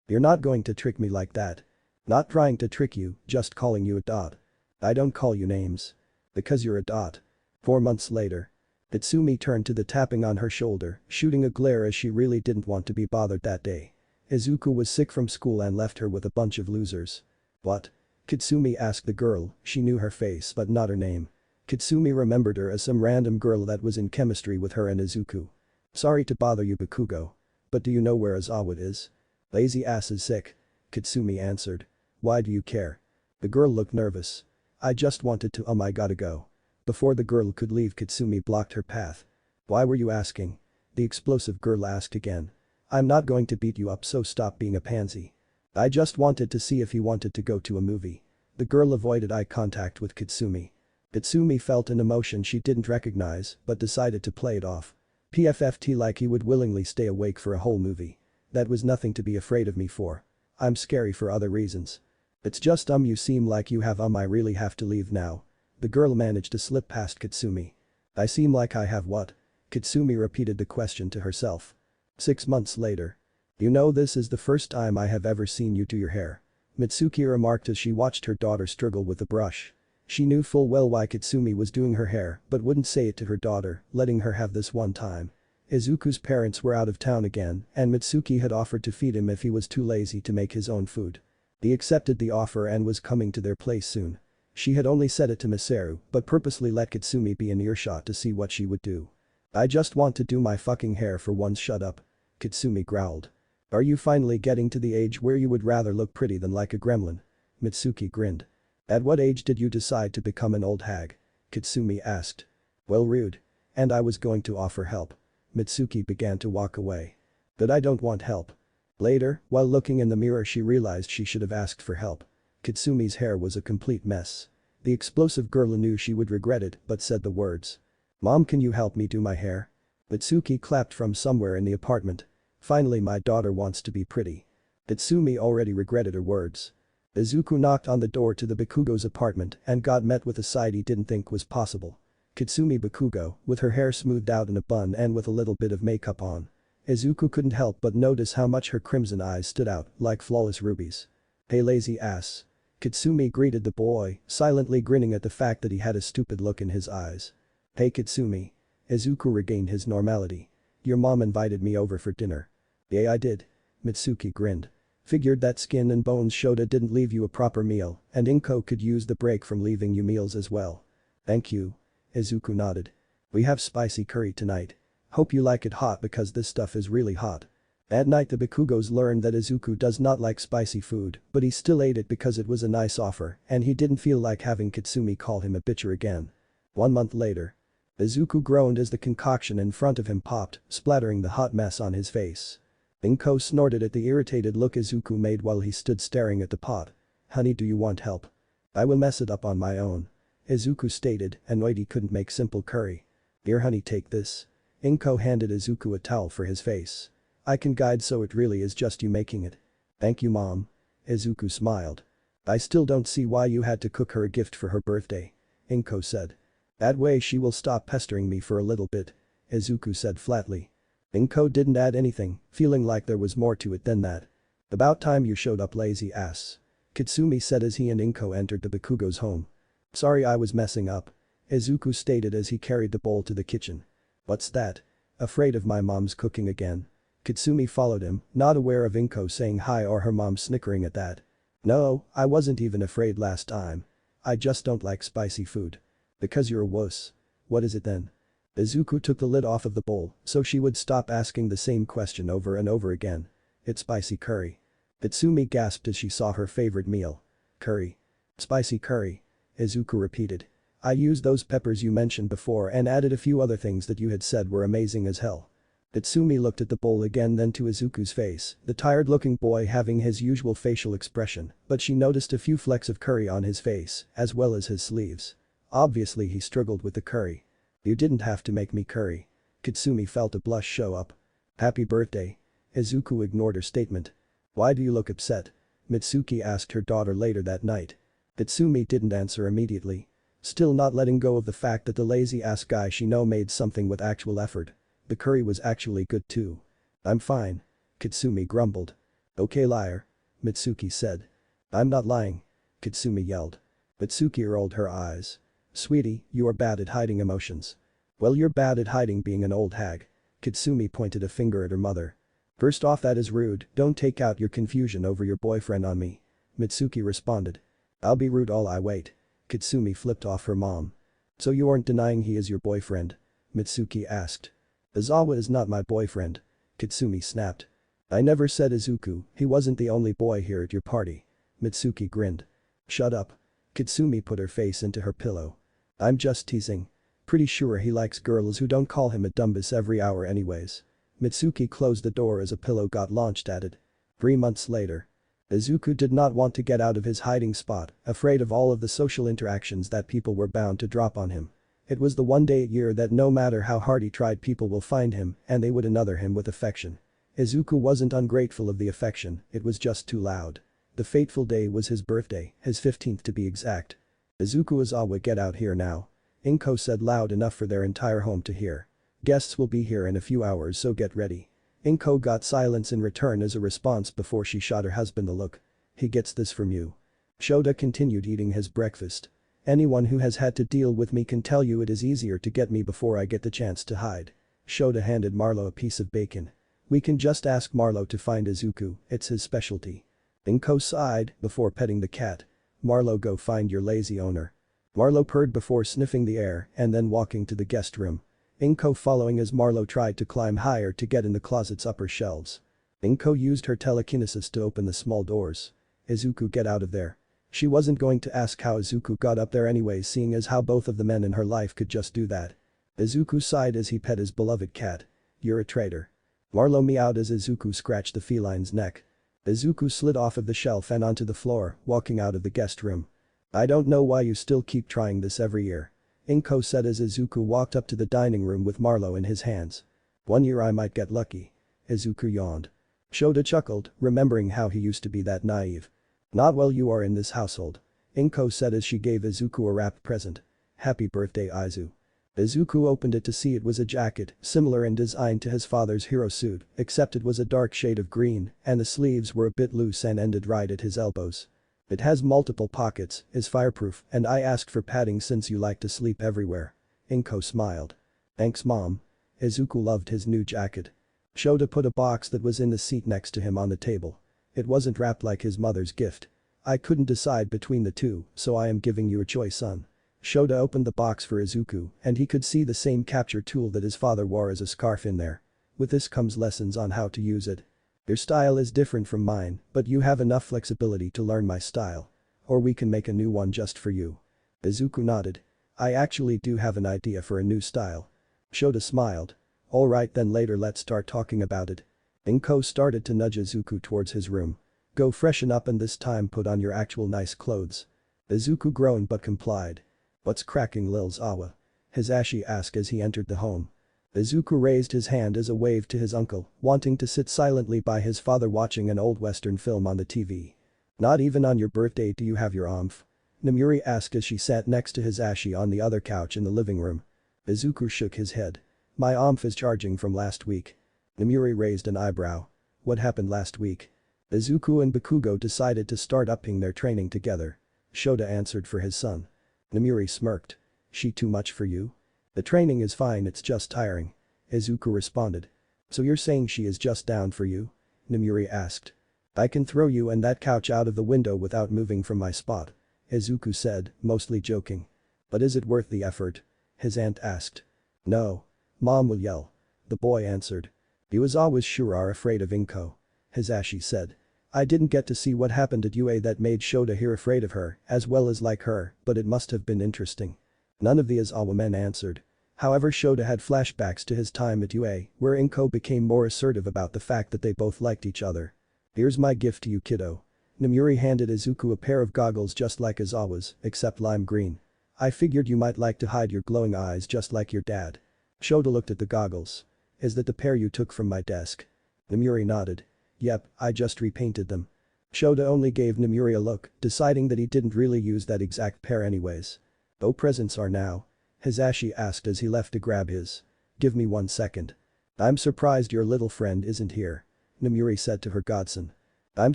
You're not going to trick me like that. Not trying to trick you, just calling you a dot. I don't call you names. Because you're a dot. 4 months later. Katsumi turned to the tapping on her shoulder, shooting a glare as she really didn't want to be bothered that day. Izuku was sick from school and left her with a bunch of losers. What? Katsumi asked the girl. She knew her face but not her name. Katsumi remembered her as some random girl that was in chemistry with her and Izuku. Sorry to bother you, Bakugo. But do you know where Izawa is? Lazy ass is sick. Katsumi answered. Why do you care? The girl looked nervous. I just wanted to I gotta go. Before the girl could leave, Katsumi blocked her path. Why were you asking? The explosive girl asked again. I'm not going to beat you up, so stop being a pansy. I just wanted to see if you wanted to go to a movie. The girl avoided eye contact with Katsumi. Katsumi felt an emotion she didn't recognize but decided to play it off. PFFT like he would willingly stay awake for a whole movie. That was nothing to be afraid of me for. I'm scary for other reasons. It's just you seem like you have I really have to leave now. The girl managed to slip past Katsumi. I seem like I have what? Katsumi repeated the question to herself. 6 months later. You know, this is the first time I have ever seen you do your hair. Mitsuki remarked as she watched her daughter struggle with the brush. She knew full well why Katsumi was doing her hair but wouldn't say it to her daughter, letting her have this one time. Izuku's parents were out of town again and Mitsuki had offered to feed him if he was too lazy to make his own food. He accepted the offer and was coming to their place soon. She had only said it to Masaru but purposely let Katsumi be in earshot to see what she would do. I just want to do my fucking hair for once, shut up. Katsumi growled. Are you finally getting to the age where you would rather look pretty than like a gremlin? Mitsuki grinned. At what age did you decide to become an old hag? Katsumi asked. Well, rude. And I was going to offer help. Mitsuki began to walk away. But I don't want help. Later, while looking in the mirror, she realized she should have asked for help. Katsumi's hair was a complete mess. The explosive girl knew she would regret it but said the words. Mom, can you help me do my hair? Mitsuki clapped from somewhere in the apartment. Finally, my daughter wants to be pretty. Katsumi already regretted her words. Izuku knocked on the door to the Bakugos' apartment and got met with a sight he didn't think was possible. Katsumi Bakugo, with her hair smoothed out in a bun and with a little bit of makeup on. Izuku couldn't help but notice how much her crimson eyes stood out like flawless rubies. Hey, lazy ass. Katsumi greeted the boy, silently grinning at the fact that he had a stupid look in his eyes. Hey Katsumi. Izuku regained his normality. Your mom invited me over for dinner. Yeah, I did. Mitsuki grinned. Figured that skin and bones showed it didn't leave you a proper meal and Inko could use the break from leaving you meals as well. Thank you. Izuku nodded. We have spicy curry tonight. Hope you like it hot because this stuff is really hot. At night the Bakugos learned that Izuku does not like spicy food but he still ate it because it was a nice offer and he didn't feel like having Katsumi call him a bitcher again. 1 month later. Izuku groaned as the concoction in front of him popped, splattering the hot mess on his face. Inko snorted at the irritated look Izuku made while he stood staring at the pot. Honey, do you want help? I will mess it up on my own. Izuku stated, annoyed he couldn't make simple curry. Here honey, take this. Inko handed Izuku a towel for his face. I can guide, so it really is just you making it. Thank you, Mom. Izuku smiled. I still don't see why you had to cook her a gift for her birthday. Inko said. That way she will stop pestering me for a little bit," Izuku said flatly. Inko didn't add anything, feeling like there was more to it than that. "About time you showed up, lazy ass," Katsumi said as he and Inko entered the Bakugos' home. "Sorry I was messing up," Izuku stated as he carried the bowl to the kitchen. "What's that? Afraid of my mom's cooking again?" Katsumi followed him, not aware of Inko saying hi or her mom snickering at that. "No, I wasn't even afraid last time. I just don't like spicy food." "Because you're a wuss. What is it then?" Izuku took the lid off of the bowl so she would stop asking the same question over and over again. "It's spicy curry." Katsumi gasped as she saw her favorite meal. "Curry. Spicy curry," Izuku repeated. "I used those peppers you mentioned before and added a few other things that you had said were amazing as hell." Katsumi looked at the bowl again, then to Izuku's face, the tired-looking boy having his usual facial expression, but she noticed a few flecks of curry on his face, as well as his sleeves. Obviously he struggled with the curry. "You didn't have to make me curry." Katsumi felt a blush show up. "Happy birthday." Izuku ignored her statement. "Why do you look upset?" Mitsuki asked her daughter later that night. Katsumi didn't answer immediately. Still not letting go of the fact that the lazy-ass guy she know made something with actual effort. The curry was actually good too. "I'm fine." Katsumi grumbled. "Okay, liar," Mitsuki said. "I'm not lying," Katsumi yelled. Mitsuki rolled her eyes. "Sweetie, you are bad at hiding emotions." "Well, you're bad at hiding being an old hag." Katsumi pointed a finger at her mother. "First off, that is rude, don't take out your confusion over your boyfriend on me," Mitsuki responded. "I'll be rude all I wait." Katsumi flipped off her mom. "So you aren't denying he is your boyfriend?" Mitsuki asked. "Izawa is not my boyfriend," Katsumi snapped. "I never said Izuku, he wasn't the only boy here at your party." Mitsuki grinned. "Shut up." Katsumi put her face into her pillow. "I'm just teasing. Pretty sure he likes girls who don't call him a dumbass every hour anyways." Mitsuki closed the door as a pillow got launched at it. 3 months later. Izuku did not want to get out of his hiding spot, afraid of all of the social interactions that people were bound to drop on him. It was the one day a year that no matter how hard he tried, people will find him and they would another him with affection. Izuku wasn't ungrateful of the affection, it was just too loud. The fateful day was his birthday, his 15th to be exact. "Izuku Izawa, get out here now," Inko said loud enough for their entire home to hear. "Guests will be here in a few hours, so get ready." Inko got silence in return as a response before she shot her husband a look. "He gets this from you." Shoda continued eating his breakfast. "Anyone who has had to deal with me can tell you it is easier to get me before I get the chance to hide." Shoda handed Marlo a piece of bacon. "We can just ask Marlo to find Izuku, it's his specialty." Inko sighed before petting the cat. "Marlo, go find your lazy owner." Marlo purred before sniffing the air and then walking to the guest room. Inko following as Marlo tried to climb higher to get in the closet's upper shelves. Inko used her telekinesis to open the small doors. "Izuku, get out of there." She wasn't going to ask how Izuku got up there anyways, seeing as how both of the men in her life could just do that. Izuku sighed as he pet his beloved cat. "You're a traitor." Marlo meowed as Izuku scratched the feline's neck. Izuku slid off of the shelf and onto the floor, walking out of the guest room. "I don't know why you still keep trying this every year," Inko said as Izuku walked up to the dining room with Marlo in his hands. "One year I might get lucky." Izuku yawned. Shoda chuckled, remembering how he used to be that naive. "Not while you are in this household," Inko said as she gave Izuku a wrapped present. "Happy birthday, Izu." Izuku opened it to see it was a jacket, similar in design to his father's hero suit, except it was a dark shade of green and the sleeves were a bit loose and ended right at his elbows. "It has multiple pockets, is fireproof, and I asked for padding since you like to sleep everywhere." Inko smiled. "Thanks, Mom." Izuku loved his new jacket. Shoda put a box that was in the seat next to him on the table. It wasn't wrapped like his mother's gift. "I couldn't decide between the two, so I am giving you a choice, son." Shoda opened the box for Izuku and he could see the same capture tool that his father wore as a scarf in there. "With this comes lessons on how to use it. Your style is different from mine, but you have enough flexibility to learn my style. Or we can make a new one just for you." Izuku nodded. "I actually do have an idea for a new style." Shoda smiled. "Alright then, later let's start talking about it." Inko started to nudge Izuku towards his room. "Go freshen up and this time put on your actual nice clothes." Izuku groaned but complied. "What's cracking, Lil Zawa?" Hisashi asked as he entered the home. Izuku raised his hand as a wave to his uncle, wanting to sit silently by his father watching an old western film on the TV. "Not even on your birthday do you have your oomph?" Namuri asked as she sat next to Hisashi on the other couch in the living room. Izuku shook his head. My OMF is charging from last week. Namuri raised an eyebrow. What happened last week? Izuku and Bakugo decided to start upping their training together. Shota answered for his son. Namuri smirked. She too much for you? The training is fine, it's just tiring. Izuku responded. So you're saying she is just down for you? Namuri asked. I can throw you and that couch out of the window without moving from my spot. Izuku said, mostly joking. But is it worth the effort? His aunt asked. No. Mom will yell. The boy answered. You as always sure are afraid of Inko. Hisashi said. I didn't get to see what happened at UA that made Shota here afraid of her as well as like her, but it must have been interesting. None of the Izawa men answered. However, Shota had flashbacks to his time at UA where Inko became more assertive about the fact that they both liked each other. Here's my gift to you, kiddo. Namuri handed Izuku a pair of goggles just like Izawa's, except lime green. I figured you might like to hide your glowing eyes just like your dad. Shota looked at the goggles. Is that the pair you took from my desk? Namuri nodded. Yep, I just repainted them. Shota only gave Namuri a look, deciding that he didn't really use that exact pair anyways. Oh, presents are now? Hisashi asked as he left to grab his. Give me 1 second. I'm surprised your little friend isn't here. Namuri said to her godson. I'm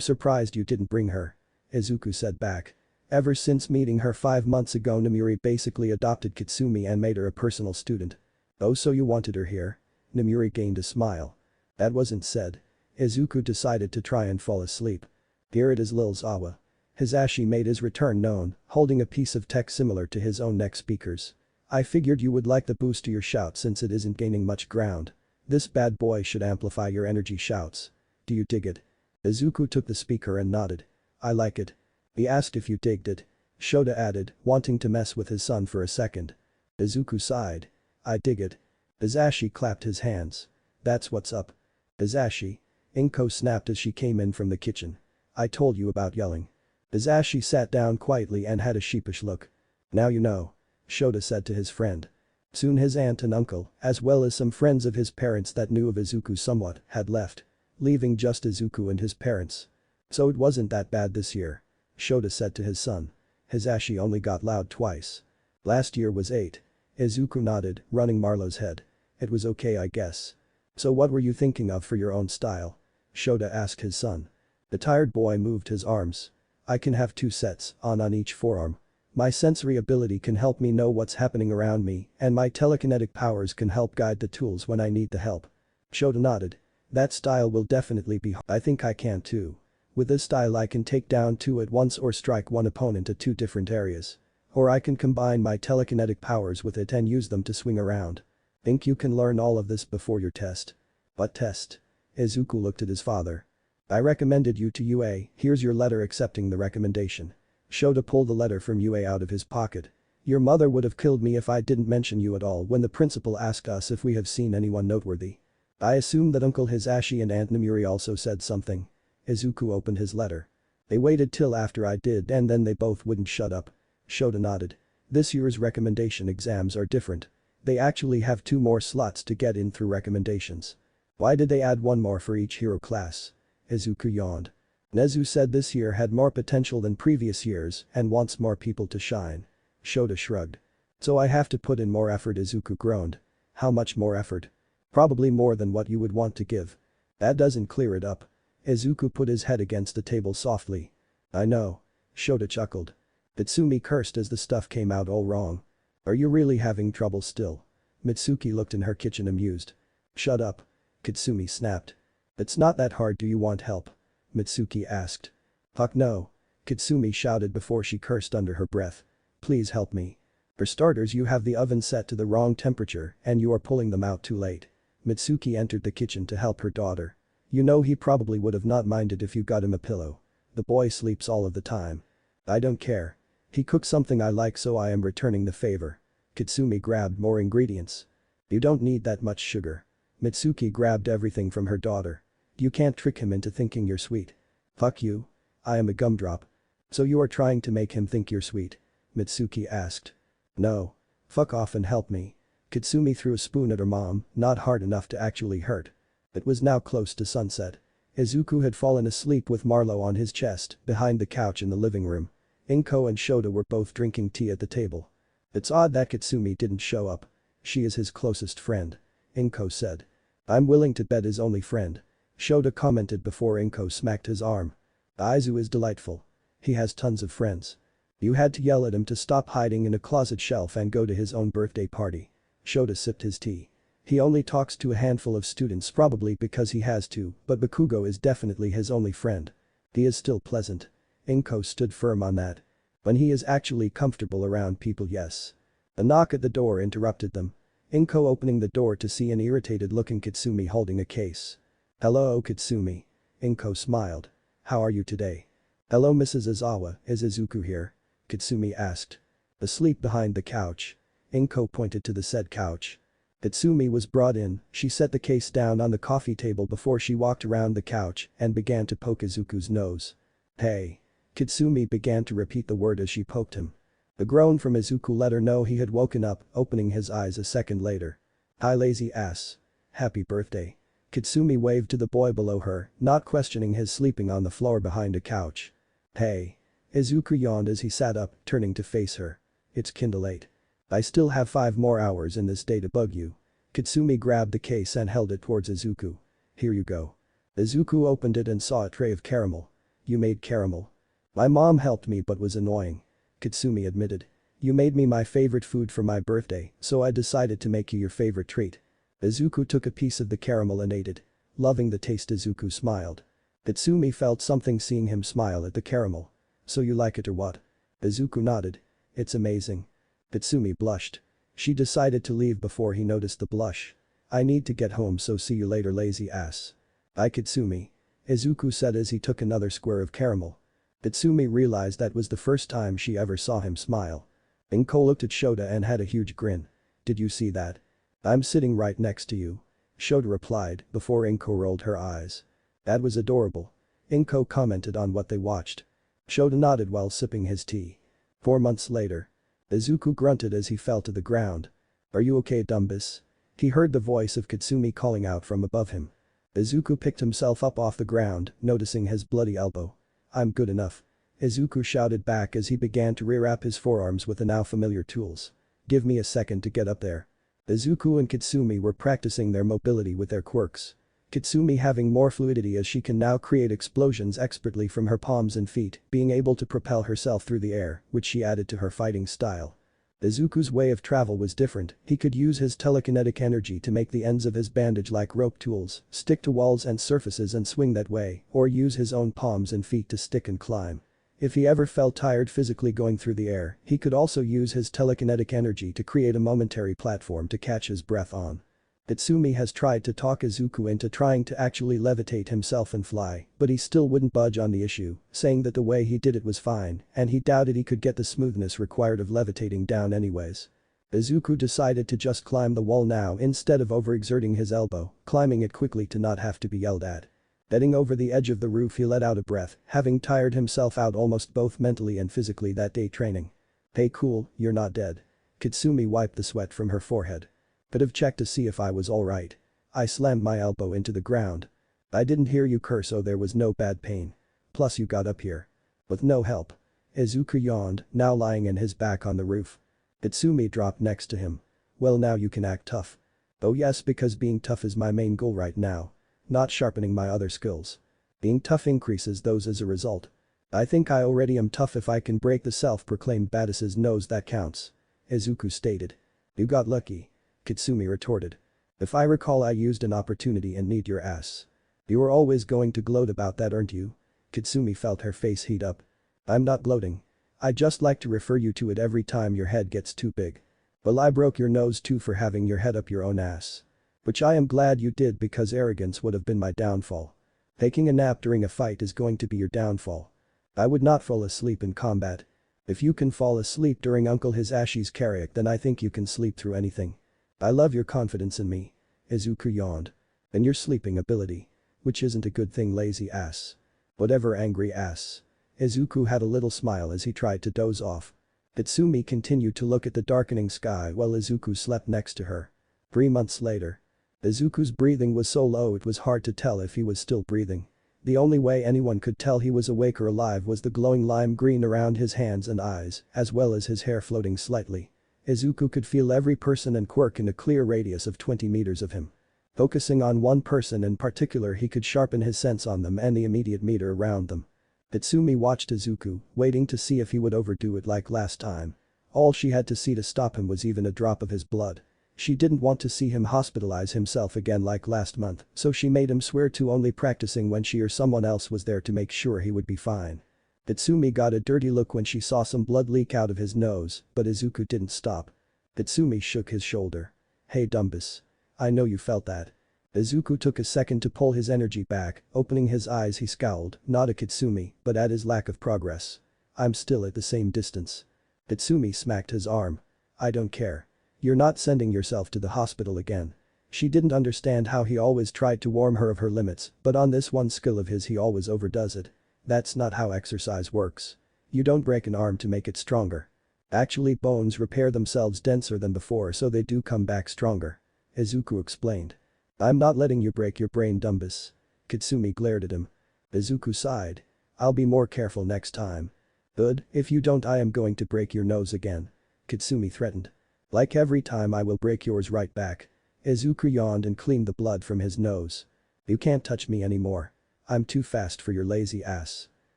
surprised you didn't bring her. Izuku said back. Ever since meeting her 5 months ago, Namuri basically adopted Katsumi and made her a personal student. Oh, so you wanted her here? Namuri gained a smile. That wasn't said. Izuku decided to try and fall asleep. Here it is, Lil Zawa. Hisashi made his return known, holding a piece of tech similar to his own neck speakers. I figured you would like the boost to your shout since it isn't gaining much ground. This bad boy should amplify your energy shouts. Do you dig it? Izuku took the speaker and nodded. I like it. He asked if you digged it. Shota added, wanting to mess with his son for a second. Izuku sighed. I dig it. Hisashi clapped his hands. That's what's up. Hisashi. Inko snapped as she came in from the kitchen. I told you about yelling. Hisashi sat down quietly and had a sheepish look. Now you know. Shota said to his friend. Soon his aunt and uncle, as well as some friends of his parents that knew of Izuku somewhat, had left. Leaving just Izuku and his parents. So it wasn't that bad this year. Shota said to his son. Hisashi only got loud twice. Last year was 8. Izuku nodded, running Marlo's head. It was okay, I guess. So what were you thinking of for your own style? Shota asked his son. The tired boy moved his arms. I can have 2 sets, on each forearm. My sensory ability can help me know what's happening around me, and my telekinetic powers can help guide the tools when I need the help. Shota nodded. That style will definitely be. I think I can too. With this style I can take down 2 at once or strike one opponent at 2 different areas. Or I can combine my telekinetic powers with it and use them to swing around. Think you can learn all of this before your test? What test? Izuku looked at his father. I recommended you to UA, here's your letter accepting the recommendation. Shota pulled the letter from UA out of his pocket. Your mother would have killed me if I didn't mention you at all when the principal asked us if we have seen anyone noteworthy. I assume that Uncle Hisashi and Aunt Namuri also said something. Izuku opened his letter. They waited till after I did and then they both wouldn't shut up. Shota nodded. This year's recommendation exams are different. They actually have 2 more slots to get in through recommendations. Why did they add 1 more for each hero class? Izuku yawned. Nezu said this year had more potential than previous years and wants more people to shine. Shota shrugged. So I have to put in more effort, Izuku groaned. How much more effort? Probably more than what you would want to give. That doesn't clear it up. Izuku put his head against the table softly. I know. Shota chuckled. Katsumi cursed as the stuff came out all wrong. Are you really having trouble still? Mitsuki looked in her kitchen amused. Shut up. Katsumi snapped. It's not that hard, do you want help? Mitsuki asked. Fuck no. Katsumi shouted before she cursed under her breath. Please help me. For starters, you have the oven set to the wrong temperature and you are pulling them out too late. Mitsuki entered the kitchen to help her daughter. You know he probably would have not minded if you got him a pillow. The boy sleeps all of the time. I don't care. He cooked something I like so I am returning the favor. Katsumi grabbed more ingredients. You don't need that much sugar. Mitsuki grabbed everything from her daughter. You can't trick him into thinking you're sweet. Fuck you. I am a gumdrop. So you are trying to make him think you're sweet? Mitsuki asked. No. Fuck off and help me. Katsumi threw a spoon at her mom, not hard enough to actually hurt. It was now close to sunset. Izuku had fallen asleep with Marlo on his chest behind the couch in the living room. Inko and Shota were both drinking tea at the table. It's odd that Katsumi didn't show up. She is his closest friend. Inko said. I'm willing to bet his only friend. Shota commented before Inko smacked his arm. Izu is delightful. He has tons of friends. You had to yell at him to stop hiding in a closet shelf and go to his own birthday party. Shota sipped his tea. He only talks to a handful of students probably because he has to, but Bakugo is definitely his only friend. He is still pleasant. Inko stood firm on that. When he is actually comfortable around people, yes. A knock at the door interrupted them. Inko opening the door to see an irritated-looking Katsumi holding a case. Hello, Katsumi. Inko smiled. How are you today? Hello, Mrs. Izawa, is Izuku here? Katsumi asked. Asleep behind the couch. Inko pointed to the said couch. Katsumi was brought in, she set the case down on the coffee table before she walked around the couch and began to poke Izuku's nose. Hey. Katsumi began to repeat the word as she poked him. The groan from Izuku let her know he had woken up, opening his eyes a second later. Hi lazy ass. Happy birthday. Katsumi waved to the boy below her, not questioning his sleeping on the floor behind a couch. Hey. Izuku yawned as he sat up, turning to face her. It's kinda late. I still have 5 more hours in this day to bug you. Katsumi grabbed the case and held it towards Izuku. Here you go. Izuku opened it and saw a tray of caramel. You made caramel. My mom helped me but was annoying. Katsumi admitted. You made me my favorite food for my birthday, so I decided to make you your favorite treat. Izuku took a piece of the caramel and ate it. Loving the taste, Izuku smiled. Katsumi felt something seeing him smile at the caramel. So you like it or what? Izuku nodded. It's amazing. Katsumi blushed. She decided to leave before he noticed the blush. I need to get home, so see you later, lazy ass. Bye, Katsumi. Izuku said as he took another square of caramel. Katsumi realized that was the first time she ever saw him smile. Inko looked at Shota and had a huge grin. Did you see that? I'm sitting right next to you. Shota replied before Inko rolled her eyes. That was adorable. Inko commented on what they watched. Shota nodded while sipping his tea. 4 months later. Izuku grunted as he fell to the ground. Are you okay, Dumbus? He heard the voice of Katsumi calling out from above him. Izuku picked himself up off the ground, noticing his bloody elbow. I'm good enough. Izuku shouted back as he began to rewrap his forearms with the now familiar tools. Give me a second to get up there. Izuku and Katsumi were practicing their mobility with their quirks. Katsumi having more fluidity as she can now create explosions expertly from her palms and feet, being able to propel herself through the air, which she added to her fighting style. Izuku's way of travel was different. He could use his telekinetic energy to make the ends of his bandage-like rope tools stick to walls and surfaces and swing that way, or use his own palms and feet to stick and climb. If he ever felt tired physically going through the air, he could also use his telekinetic energy to create a momentary platform to catch his breath on. Katsumi has tried to talk Izuku into trying to actually levitate himself and fly, but he still wouldn't budge on the issue, saying that the way he did it was fine, and he doubted he could get the smoothness required of levitating down anyways. Izuku decided to just climb the wall now instead of overexerting his elbow, climbing it quickly to not have to be yelled at. Heading over the edge of the roof, he let out a breath, having tired himself out almost both mentally and physically that day training. Hey cool, you're not dead. Katsumi wiped the sweat from her forehead. Could have checked to see if I was alright. I slammed my elbow into the ground. I didn't hear you curse, so there was no bad pain. Plus you got up here. With no help. Izuku yawned, now lying in his back on the roof. Katsumi dropped next to him. Well, now you can act tough. Oh yes, because being tough is my main goal right now. Not sharpening my other skills. Being tough increases those as a result. I think I already am tough. If I can break the self-proclaimed badass's nose, that counts. Izuku stated. You got lucky. Katsumi retorted. If I recall, I used an opportunity and need your ass. You were always going to gloat about that, aren't you? Katsumi felt her face heat up. I'm not gloating. I just like to refer you to it every time your head gets too big. Well, I broke your nose too for having your head up your own ass. Which I am glad you did, because arrogance would have been my downfall. Taking a nap during a fight is going to be your downfall. I would not fall asleep in combat. If you can fall asleep during Uncle Hisashi's karaoke, then I think you can sleep through anything. I love your confidence in me. Izuku yawned. And your sleeping ability. Which isn't a good thing, lazy ass. Whatever, angry ass. Izuku had a little smile as he tried to doze off. Katsumi continued to look at the darkening sky while Izuku slept next to her. 3 months later. Izuku's breathing was so low it was hard to tell if he was still breathing. The only way anyone could tell he was awake or alive was the glowing lime green around his hands and eyes, as well as his hair floating slightly. Izuku could feel every person and quirk in a clear radius of 20 meters of him. Focusing on one person in particular, he could sharpen his sense on them and the immediate meter around them. Katsumi watched Izuku, waiting to see if he would overdo it like last time. All she had to see to stop him was even a drop of his blood. She didn't want to see him hospitalize himself again like last month, so she made him swear to only practicing when she or someone else was there to make sure he would be fine. Katsumi got a dirty look when she saw some blood leak out of his nose, but Izuku didn't stop. Katsumi shook his shoulder. "Hey Dumbus. I know you felt that." Izuku took a second to pull his energy back, opening his eyes he scowled, not at Katsumi, but at his lack of progress. "I'm still at the same distance." Katsumi smacked his arm. "I don't care. You're not sending yourself to the hospital again." She didn't understand how he always tried to warn her of her limits, but on this one skill of his he always overdoes it. That's not how exercise works. You don't break an arm to make it stronger. Actually, bones repair themselves denser than before, so they do come back stronger. Izuku explained. "I'm not letting you break your brain, Dumbus." Katsumi glared at him. Izuku sighed. "I'll be more careful next time." "Good, if you don't I am going to break your nose again." Katsumi threatened. "Like every time I will break yours right back." Izuku yawned and cleaned the blood from his nose. "You can't touch me anymore. I'm too fast for your lazy ass."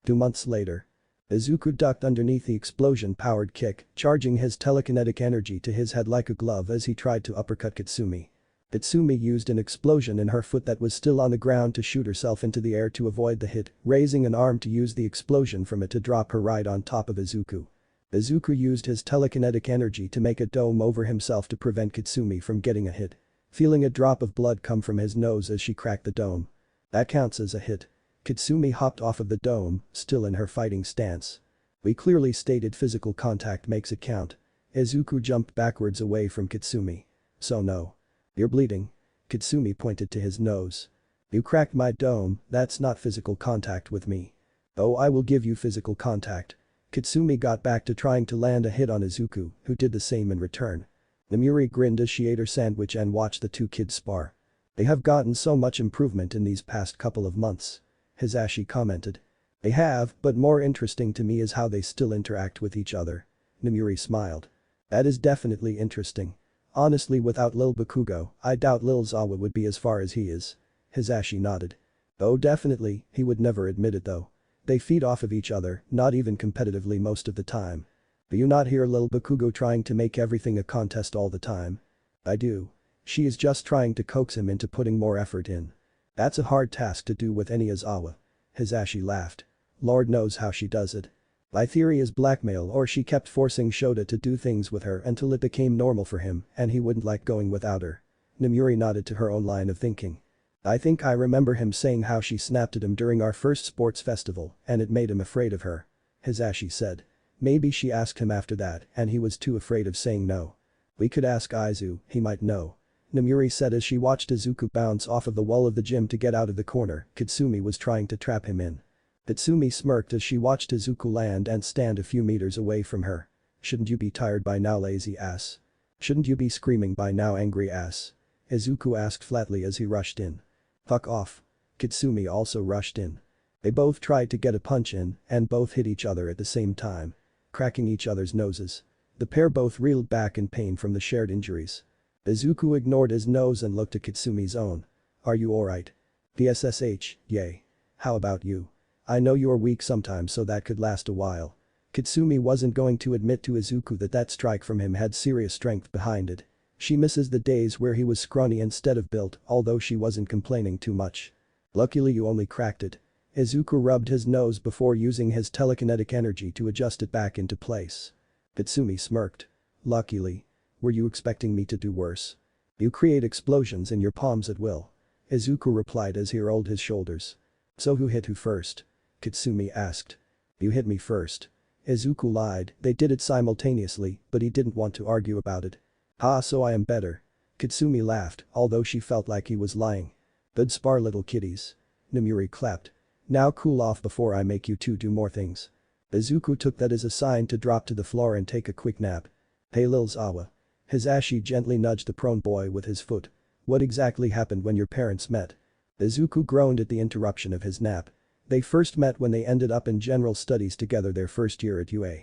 2 months later. Izuku ducked underneath the explosion-powered kick, charging his telekinetic energy to his head like a glove as he tried to uppercut Katsumi. Katsumi used an explosion in her foot that was still on the ground to shoot herself into the air to avoid the hit, raising an arm to use the explosion from it to drop her right on top of Izuku. Izuku used his telekinetic energy to make a dome over himself to prevent Katsumi from getting a hit. Feeling a drop of blood come from his nose as she cracked the dome. That counts as a hit. Katsumi hopped off of the dome, still in her fighting stance. "We clearly stated physical contact makes it count." Izuku jumped backwards away from Katsumi. "So no. You're bleeding." Katsumi pointed to his nose. "You cracked my dome, that's not physical contact with me." "Oh, I will give you physical contact." Katsumi got back to trying to land a hit on Izuku, who did the same in return. Namuri grinned as she ate her sandwich and watched the two kids spar. "They have gotten so much improvement in these past couple of months." Hisashi commented. "They have, but more interesting to me is how they still interact with each other." Namuri smiled. "That is definitely interesting. Honestly, without Lil Bakugo, I doubt Lil Zawa would be as far as he is." Hisashi nodded. "Oh definitely, he would never admit it though. They feed off of each other, not even competitively most of the time." "Do you not hear Lil Bakugo trying to make everything a contest all the time?" "I do. She is just trying to coax him into putting more effort in." "That's a hard task to do with any Izawa." Hisashi laughed. "Lord knows how she does it. My theory is blackmail, or she kept forcing Shota to do things with her until it became normal for him and he wouldn't like going without her." Namuri nodded to her own line of thinking. "I think I remember him saying how she snapped at him during our first sports festival and it made him afraid of her." Hisashi said. "Maybe she asked him after that and he was too afraid of saying no." "We could ask Izu, he might know." Namuri said as she watched Izuku bounce off of the wall of the gym to get out of the corner Katsumi was trying to trap him in. Katsumi smirked as she watched Izuku land and stand a few meters away from her. "Shouldn't you be tired by now, lazy ass? Shouldn't you be screaming by now, angry ass?" Izuku asked flatly as he rushed in. "Fuck off." Katsumi also rushed in. They both tried to get a punch in and both hit each other at the same time, cracking each other's noses. The pair both reeled back in pain from the shared injuries. Izuku ignored his nose and looked at Katsumi's own. "Are you alright?" "PSSH, yay. How about you? I know you're weak sometimes, so that could last a while." Katsumi wasn't going to admit to Izuku that strike from him had serious strength behind it. She misses the days where he was scrawny instead of built, although she wasn't complaining too much. "Luckily you only cracked it." Izuku rubbed his nose before using his telekinetic energy to adjust it back into place. Katsumi smirked. "Luckily. Were you expecting me to do worse? You create explosions in your palms at will." Izuku replied as he rolled his shoulders. "So who hit who first?" Katsumi asked. "You hit me first." Izuku lied, they did it simultaneously, but he didn't want to argue about it. "Ah, so I am better." Katsumi laughed, although she felt like he was lying. "Good spar, little kiddies." Namuri clapped. "Now cool off before I make you two do more things." Izuku took that as a sign to drop to the floor and take a quick nap. "Hey Lil Zawa." Hisashi gently nudged the prone boy with his foot. "What exactly happened when your parents met?" Izuku groaned at the interruption of his nap. They first met when they ended up in general studies together their first year at UA.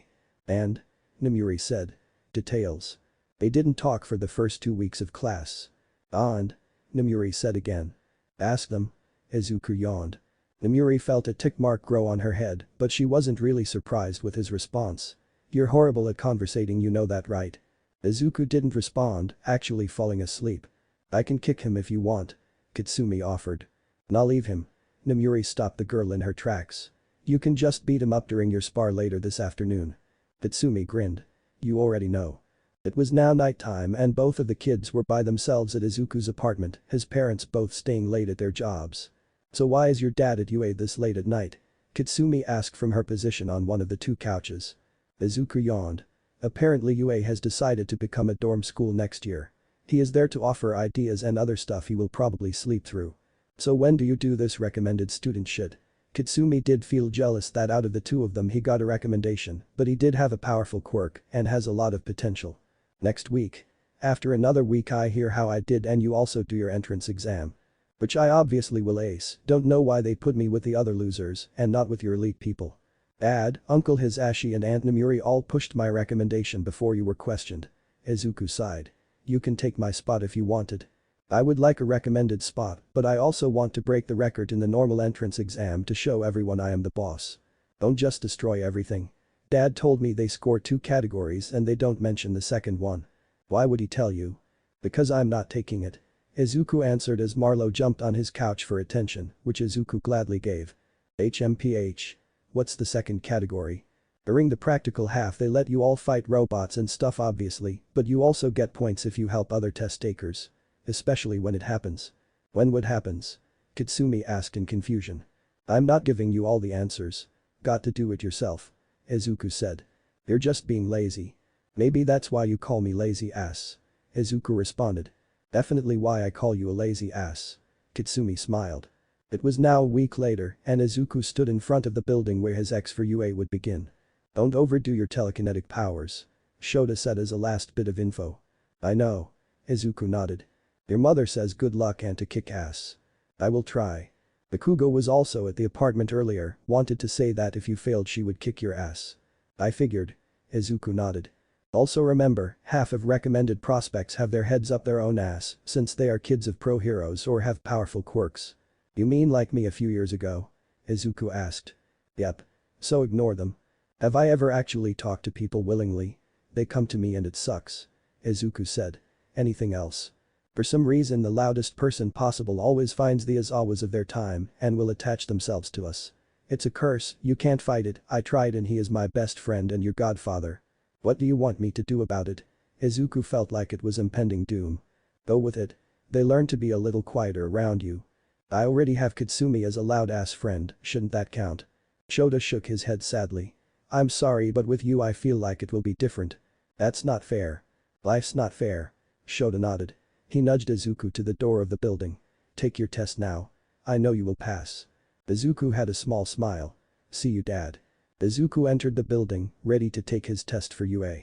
And? Nomuri said. Details. They didn't talk for the first 2 weeks of class. And? Nomuri said again. Ask them. Izuku yawned. Nomuri felt a tick mark grow on her head, but she wasn't really surprised with his response. You're horrible at conversating, you know that, right? Izuku didn't respond, actually falling asleep. I can kick him if you want. Katsumi offered. I'll leave him. Nomuri stopped the girl in her tracks. You can just beat him up during your spar later this afternoon. Katsumi grinned. You already know. It was now nighttime and both of the kids were by themselves at Izuku's apartment, his parents both staying late at their jobs. So why is your dad at UA this late at night? Katsumi asked from her position on one of the 2 couches. Izuku yawned. Apparently UA has decided to become a dorm school next year. He is there to offer ideas and other stuff he will probably sleep through. So when do you do this recommended student shit? Katsumi did feel jealous that out of the 2 of them he got a recommendation, but he did have a powerful quirk and has a lot of potential. Next week. After another week I hear how I did and you also do your entrance exam. Which I obviously will ace, don't know why they put me with the other losers and not with your elite people. Dad, Uncle Hisashi and Aunt Nomuri all pushed my recommendation before you were questioned. Izuku sighed. You can take my spot if you wanted. I would like a recommended spot, but I also want to break the record in the normal entrance exam to show everyone I am the boss. Don't just destroy everything. Dad told me they score 2 categories and they don't mention the second one. Why would he tell you? Because I'm not taking it. Izuku answered as Marlowe jumped on his couch for attention, which Izuku gladly gave. HMPH. What's the second category? During the practical half they let you all fight robots and stuff obviously, but you also get points if you help other test takers. Especially when it happens. When what happens? Katsumi asked in confusion. I'm not giving you all the answers. Got to do it yourself. Izuku said. You're just being lazy. Maybe that's why you call me lazy ass. Izuku responded. Definitely why I call you a lazy ass. Katsumi smiled. It was now a week later and Izuku stood in front of the building where his X for UA would begin. Don't overdo your telekinetic powers. Shota said as a last bit of info. I know. Izuku nodded. Your mother says good luck and to kick ass. I will try. Bakugos was also at the apartment earlier, wanted to say that if you failed she would kick your ass. I figured. Izuku nodded. Also remember, half of recommended prospects have their heads up their own ass since they are kids of pro heroes or have powerful quirks. You mean like me a few years ago? Izuku asked. Yep. So ignore them. Have I ever actually talked to people willingly? They come to me and it sucks. Izuku said. Anything else? For some reason the loudest person possible always finds the Izawas of their time and will attach themselves to us. It's a curse, you can't fight it, I tried and he is my best friend and your godfather. What do you want me to do about it? Izuku felt like it was impending doom. Go with it. They learn to be a little quieter around you. I already have Katsumi as a loud-ass friend, shouldn't that count? Shota shook his head sadly. I'm sorry but with you I feel like it will be different. That's not fair. Life's not fair. Shota nodded. He nudged Izuku to the door of the building. Take your test now. I know you will pass. Izuku had a small smile. See you dad. Izuku entered the building, ready to take his test for UA.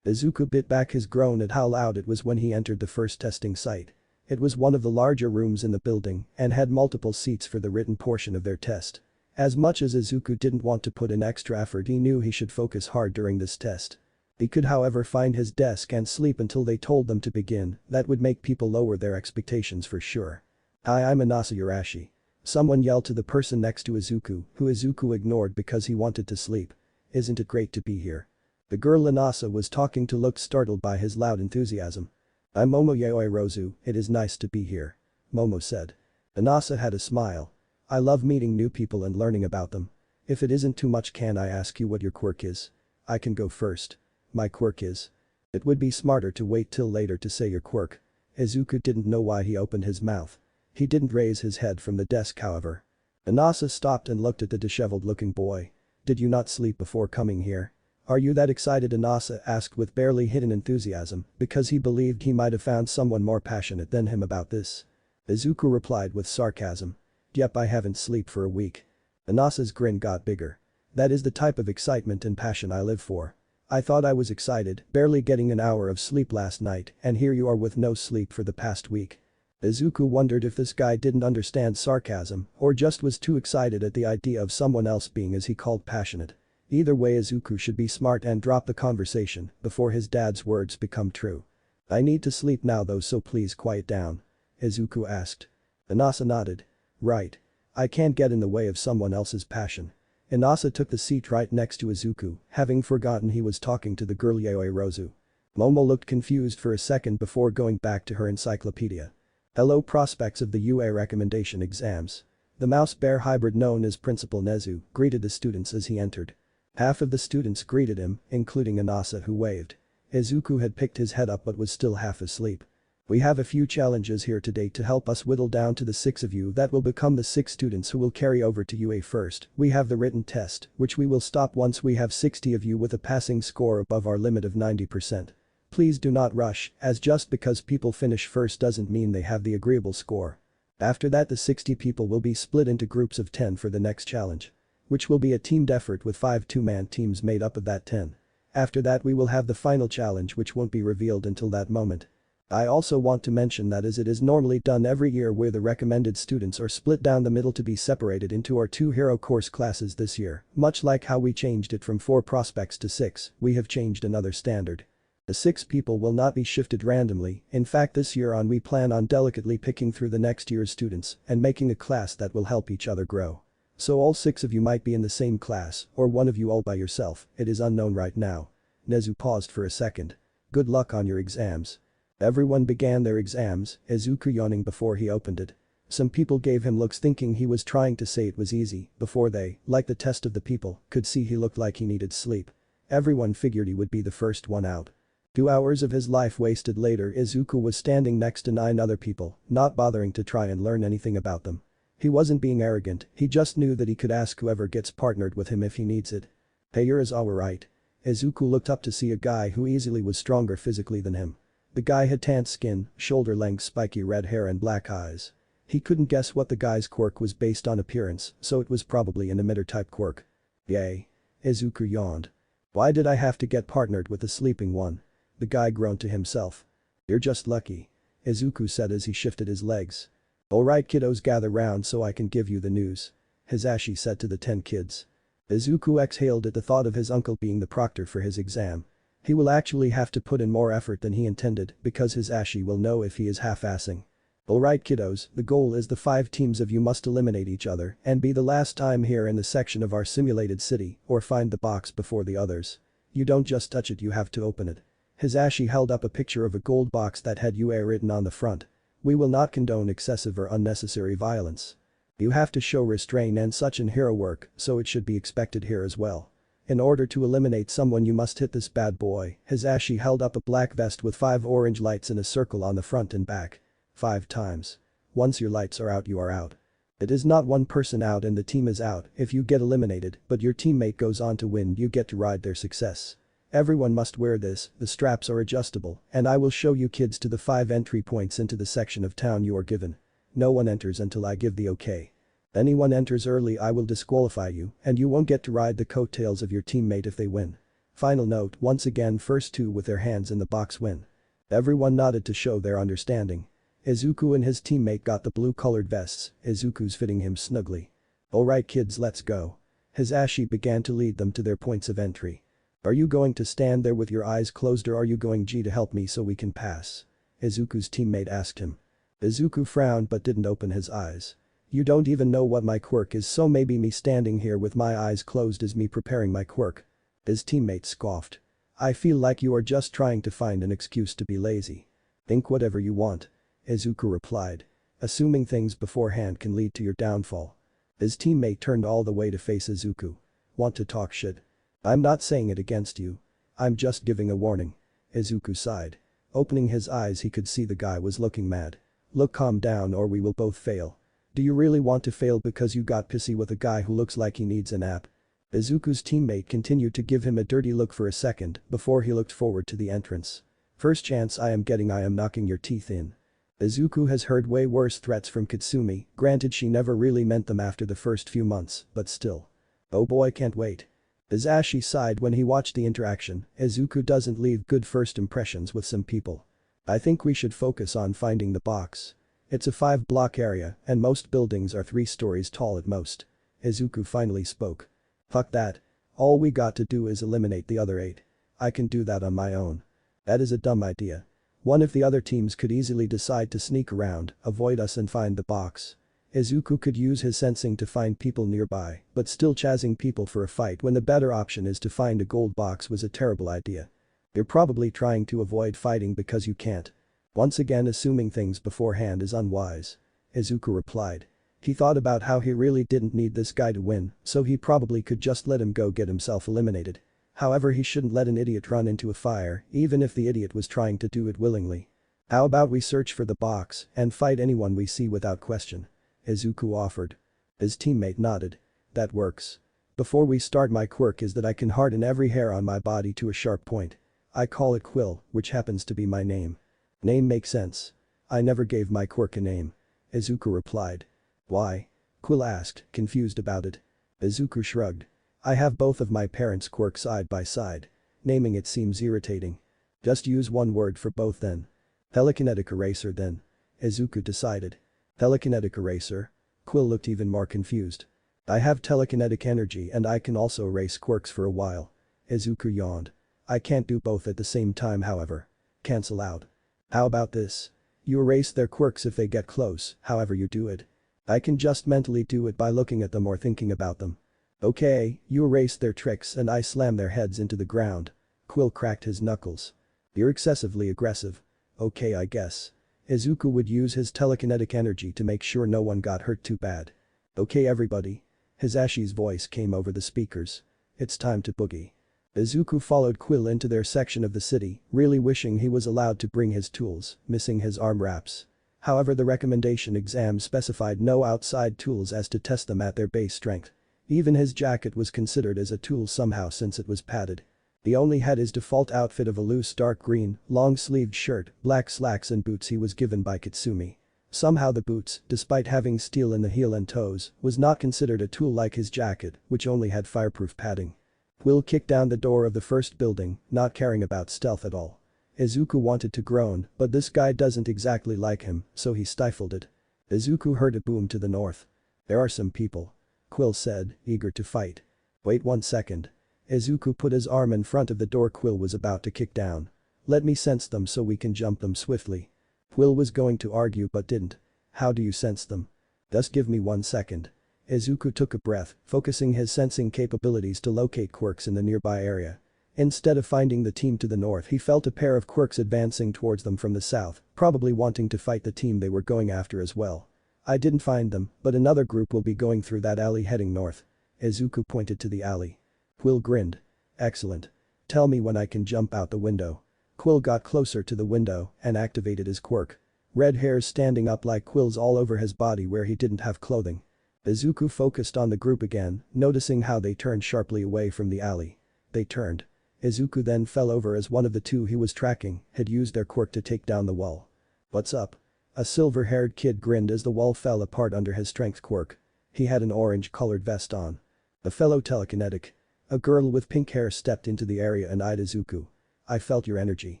Izuku bit back his groan at how loud it was when he entered the first testing site. It was one of the larger rooms in the building and had multiple seats for the written portion of their test. As much as Izuku didn't want to put in extra effort he knew he should focus hard during this test. He could however find his desk and sleep until they told them to begin, that would make people lower their expectations for sure. Hi, I'm Inasa Urashi. Someone yelled to the person next to Izuku, who Izuku ignored because he wanted to sleep. Isn't it great to be here? The girl Inasa was talking to looked startled by his loud enthusiasm. I'm Momo Yaoi Rozu, it is nice to be here. Momo said. Inasa had a smile. I love meeting new people and learning about them. If it isn't too much can I ask you what your quirk is? I can go first. My quirk is. It would be smarter to wait till later to say your quirk. Izuku didn't know why he opened his mouth. He didn't raise his head from the desk however. Inasa stopped and looked at the disheveled looking boy. Did you not sleep before coming here? Are you that excited? Inasa asked with barely hidden enthusiasm because he believed he might have found someone more passionate than him about this. Izuku replied with sarcasm. Yep, I haven't slept for a week. Inasa's grin got bigger. That is the type of excitement and passion I live for. I thought I was excited, barely getting an hour of sleep last night and here you are with no sleep for the past week. Izuku wondered if this guy didn't understand sarcasm or just was too excited at the idea of someone else being as he called passionate. Either way, Izuku should be smart and drop the conversation before his dad's words become true. I need to sleep now though, so please quiet down. Izuku asked. Inasa nodded. Right. I can't get in the way of someone else's passion. Inasa took the seat right next to Izuku, having forgotten he was talking to the girl Yaoi Rozu. Momo looked confused for a second before going back to her encyclopedia. Hello, prospects of the UA recommendation exams. The mouse bear hybrid known as Principal Nezu greeted the students as he entered. Half of the students greeted him, including Inasa, who waved. Izuku had picked his head up but was still half asleep. We have a few challenges here today to help us whittle down to the 6 of you that will become the 6 students who will carry over to UA first. We have the written test, which we will stop once we have 60 of you with a passing score above our limit of 90%. Please do not rush, as just because people finish first doesn't mean they have the agreeable score. After that, the 60 people will be split into groups of 10 for the next challenge, which will be a teamed effort with 5 two-man teams made up of that 10. After that we will have the final challenge, which won't be revealed until that moment. I also want to mention that as it is normally done every year, where the recommended students are split down the middle to be separated into our 2 hero course classes this year, much like how we changed it from 4 prospects to 6, we have changed another standard. The 6 people will not be shifted randomly. In fact, this year on we plan on delicately picking through the next year's students and making a class that will help each other grow. So all 6 of you might be in the same class, or one of you all by yourself, it is unknown right now. Nezu paused for a second. Good luck on your exams. Everyone began their exams, Izuku yawning before he opened it. Some people gave him looks thinking he was trying to say it was easy, before they, like the test of the people, could see he looked like he needed sleep. Everyone figured he would be the first one out. 2 hours of his life wasted later, Izuku was standing next to 9 other people, not bothering to try and learn anything about them. He wasn't being arrogant, he just knew that he could ask whoever gets partnered with him if he needs it. Hey, you're Izawa, right? Izuku looked up to see a guy who easily was stronger physically than him. The guy had tanned skin, shoulder-length spiky red hair and black eyes. He couldn't guess what the guy's quirk was based on appearance, so it was probably an emitter-type quirk. Yay. Izuku yawned. Why did I have to get partnered with the sleeping one? The guy groaned to himself. You're just lucky. Izuku said as he shifted his legs. Alright kiddos, gather round so I can give you the news. Hisashi said to the 10 kids. Izuku exhaled at the thought of his uncle being the proctor for his exam. He will actually have to put in more effort than he intended because Hisashi will know if he is half-assing. Alright kiddos, the goal is the 5 teams of you must eliminate each other and be the last time here in the section of our simulated city or find the box before the others. You don't just touch it, you have to open it. Hisashi held up a picture of a gold box that had UA written on the front. We will not condone excessive or unnecessary violence. You have to show restraint and such in hero work, so it should be expected here as well. In order to eliminate someone you must hit this bad boy. Hisashi held up a black vest with 5 orange lights in a circle on the front and back. 5 times. Once your lights are out, you are out. It is not one person out and the team is out if you get eliminated, but your teammate goes on to win, you get to ride their success. Everyone must wear this, the straps are adjustable, and I will show you kids to the 5 entry points into the section of town you are given. No one enters until I give the okay. Anyone enters early, I will disqualify you, and you won't get to ride the coattails of your teammate if they win. Final note, once again first 2 with their hands in the box win. Everyone nodded to show their understanding. Izuku and his teammate got the blue-colored vests, Izuku's fitting him snugly. Alright kids, let's go. Hisashi began to lead them to their points of entry. Are you going to stand there with your eyes closed or are you going to help me so we can pass? Izuku's teammate asked him. Izuku frowned but didn't open his eyes. You don't even know what my quirk is, so maybe me standing here with my eyes closed is me preparing my quirk. His teammate scoffed. I feel like you are just trying to find an excuse to be lazy. Think whatever you want. Izuku replied. Assuming things beforehand can lead to your downfall. His teammate turned all the way to face Izuku. Want to talk shit? I'm not saying it against you. I'm just giving a warning. Izuku sighed. Opening his eyes he could see the guy was looking mad. Look, calm down or we will both fail. Do you really want to fail because you got pissy with a guy who looks like he needs a nap? Izuku's teammate continued to give him a dirty look for a second before he looked forward to the entrance. First chance I am getting, I am knocking your teeth in. Izuku has heard way worse threats from Katsumi, granted she never really meant them after the first few months, but still. Oh boy, can't wait. Hisashi sighed when he watched the interaction. Izuku doesn't leave good first impressions with some people. I think we should focus on finding the box. It's a 5-block area and most buildings are 3 stories tall at most. Izuku finally spoke. Fuck that. All we got to do is eliminate the other 8. I can do that on my own. That is a dumb idea. What if the other teams could easily decide to sneak around, avoid us and find the box? Izuku could use his sensing to find people nearby, but still chasing people for a fight when the better option is to find a gold box was a terrible idea. You're probably trying to avoid fighting because you can't. Once again assuming things beforehand is unwise. Izuku replied. He thought about how he really didn't need this guy to win, so he probably could just let him go get himself eliminated. However, he shouldn't let an idiot run into a fire, even if the idiot was trying to do it willingly. How about we search for the box and fight anyone we see without question? Izuku offered. His teammate nodded. That works. Before we start, my quirk is that I can harden every hair on my body to a sharp point. I call it Quill, which happens to be my name. Name makes sense. I never gave my quirk a name. Izuku replied. Why? Quill asked, confused about it. Izuku shrugged. I have both of my parents' quirks side by side. Naming it seems irritating. Just use one word for both then. Telekinetic eraser then. Izuku decided. Telekinetic eraser? Quill looked even more confused. I have telekinetic energy and I can also erase quirks for a while. Izuku yawned. I can't do both at the same time, however. Cancel out. How about this? You erase their quirks if they get close, however you do it. I can just mentally do it by looking at them or thinking about them. Okay, you erase their tricks and I slam their heads into the ground. Quill cracked his knuckles. You're excessively aggressive. Okay, I guess. Izuku would use his telekinetic energy to make sure no one got hurt too bad. Okay everybody. Hisashi's voice came over the speakers. It's time to boogie. Izuku followed Quill into their section of the city, really wishing he was allowed to bring his tools, missing his arm wraps. However, the recommendation exam specified no outside tools as to test them at their base strength. Even his jacket was considered as a tool somehow since it was padded. He only had his default outfit of a loose dark green, long-sleeved shirt, black slacks and boots he was given by Katsumi. Somehow the boots, despite having steel in the heel and toes, was not considered a tool like his jacket, which only had fireproof padding. Quill kicked down the door of the first building, not caring about stealth at all. Izuku wanted to groan, but this guy doesn't exactly like him, so he stifled it. Izuku heard a boom to the north. There are some people. Quill said, eager to fight. Wait 1 second. Izuku put his arm in front of the door Quill was about to kick down. Let me sense them so we can jump them swiftly. Quill was going to argue but didn't. How do you sense them? Just give me 1 second. Izuku took a breath, focusing his sensing capabilities to locate quirks in the nearby area. Instead of finding the team to the north, he felt a pair of quirks advancing towards them from the south, probably wanting to fight the team they were going after as well. I didn't find them, but another group will be going through that alley heading north. Izuku pointed to the alley. Quill grinned. Excellent. Tell me when I can jump out the window. Quill got closer to the window and activated his quirk. Red hairs standing up like quills all over his body where he didn't have clothing. Izuku focused on the group again, noticing how they turned sharply away from the alley. They turned. Izuku then fell over as one of the two he was tracking had used their quirk to take down the wall. What's up? A silver-haired kid grinned as the wall fell apart under his strength quirk. He had an orange-colored vest on. A fellow telekinetic. A girl with pink hair stepped into the area and eyed Izuku. I felt your energy.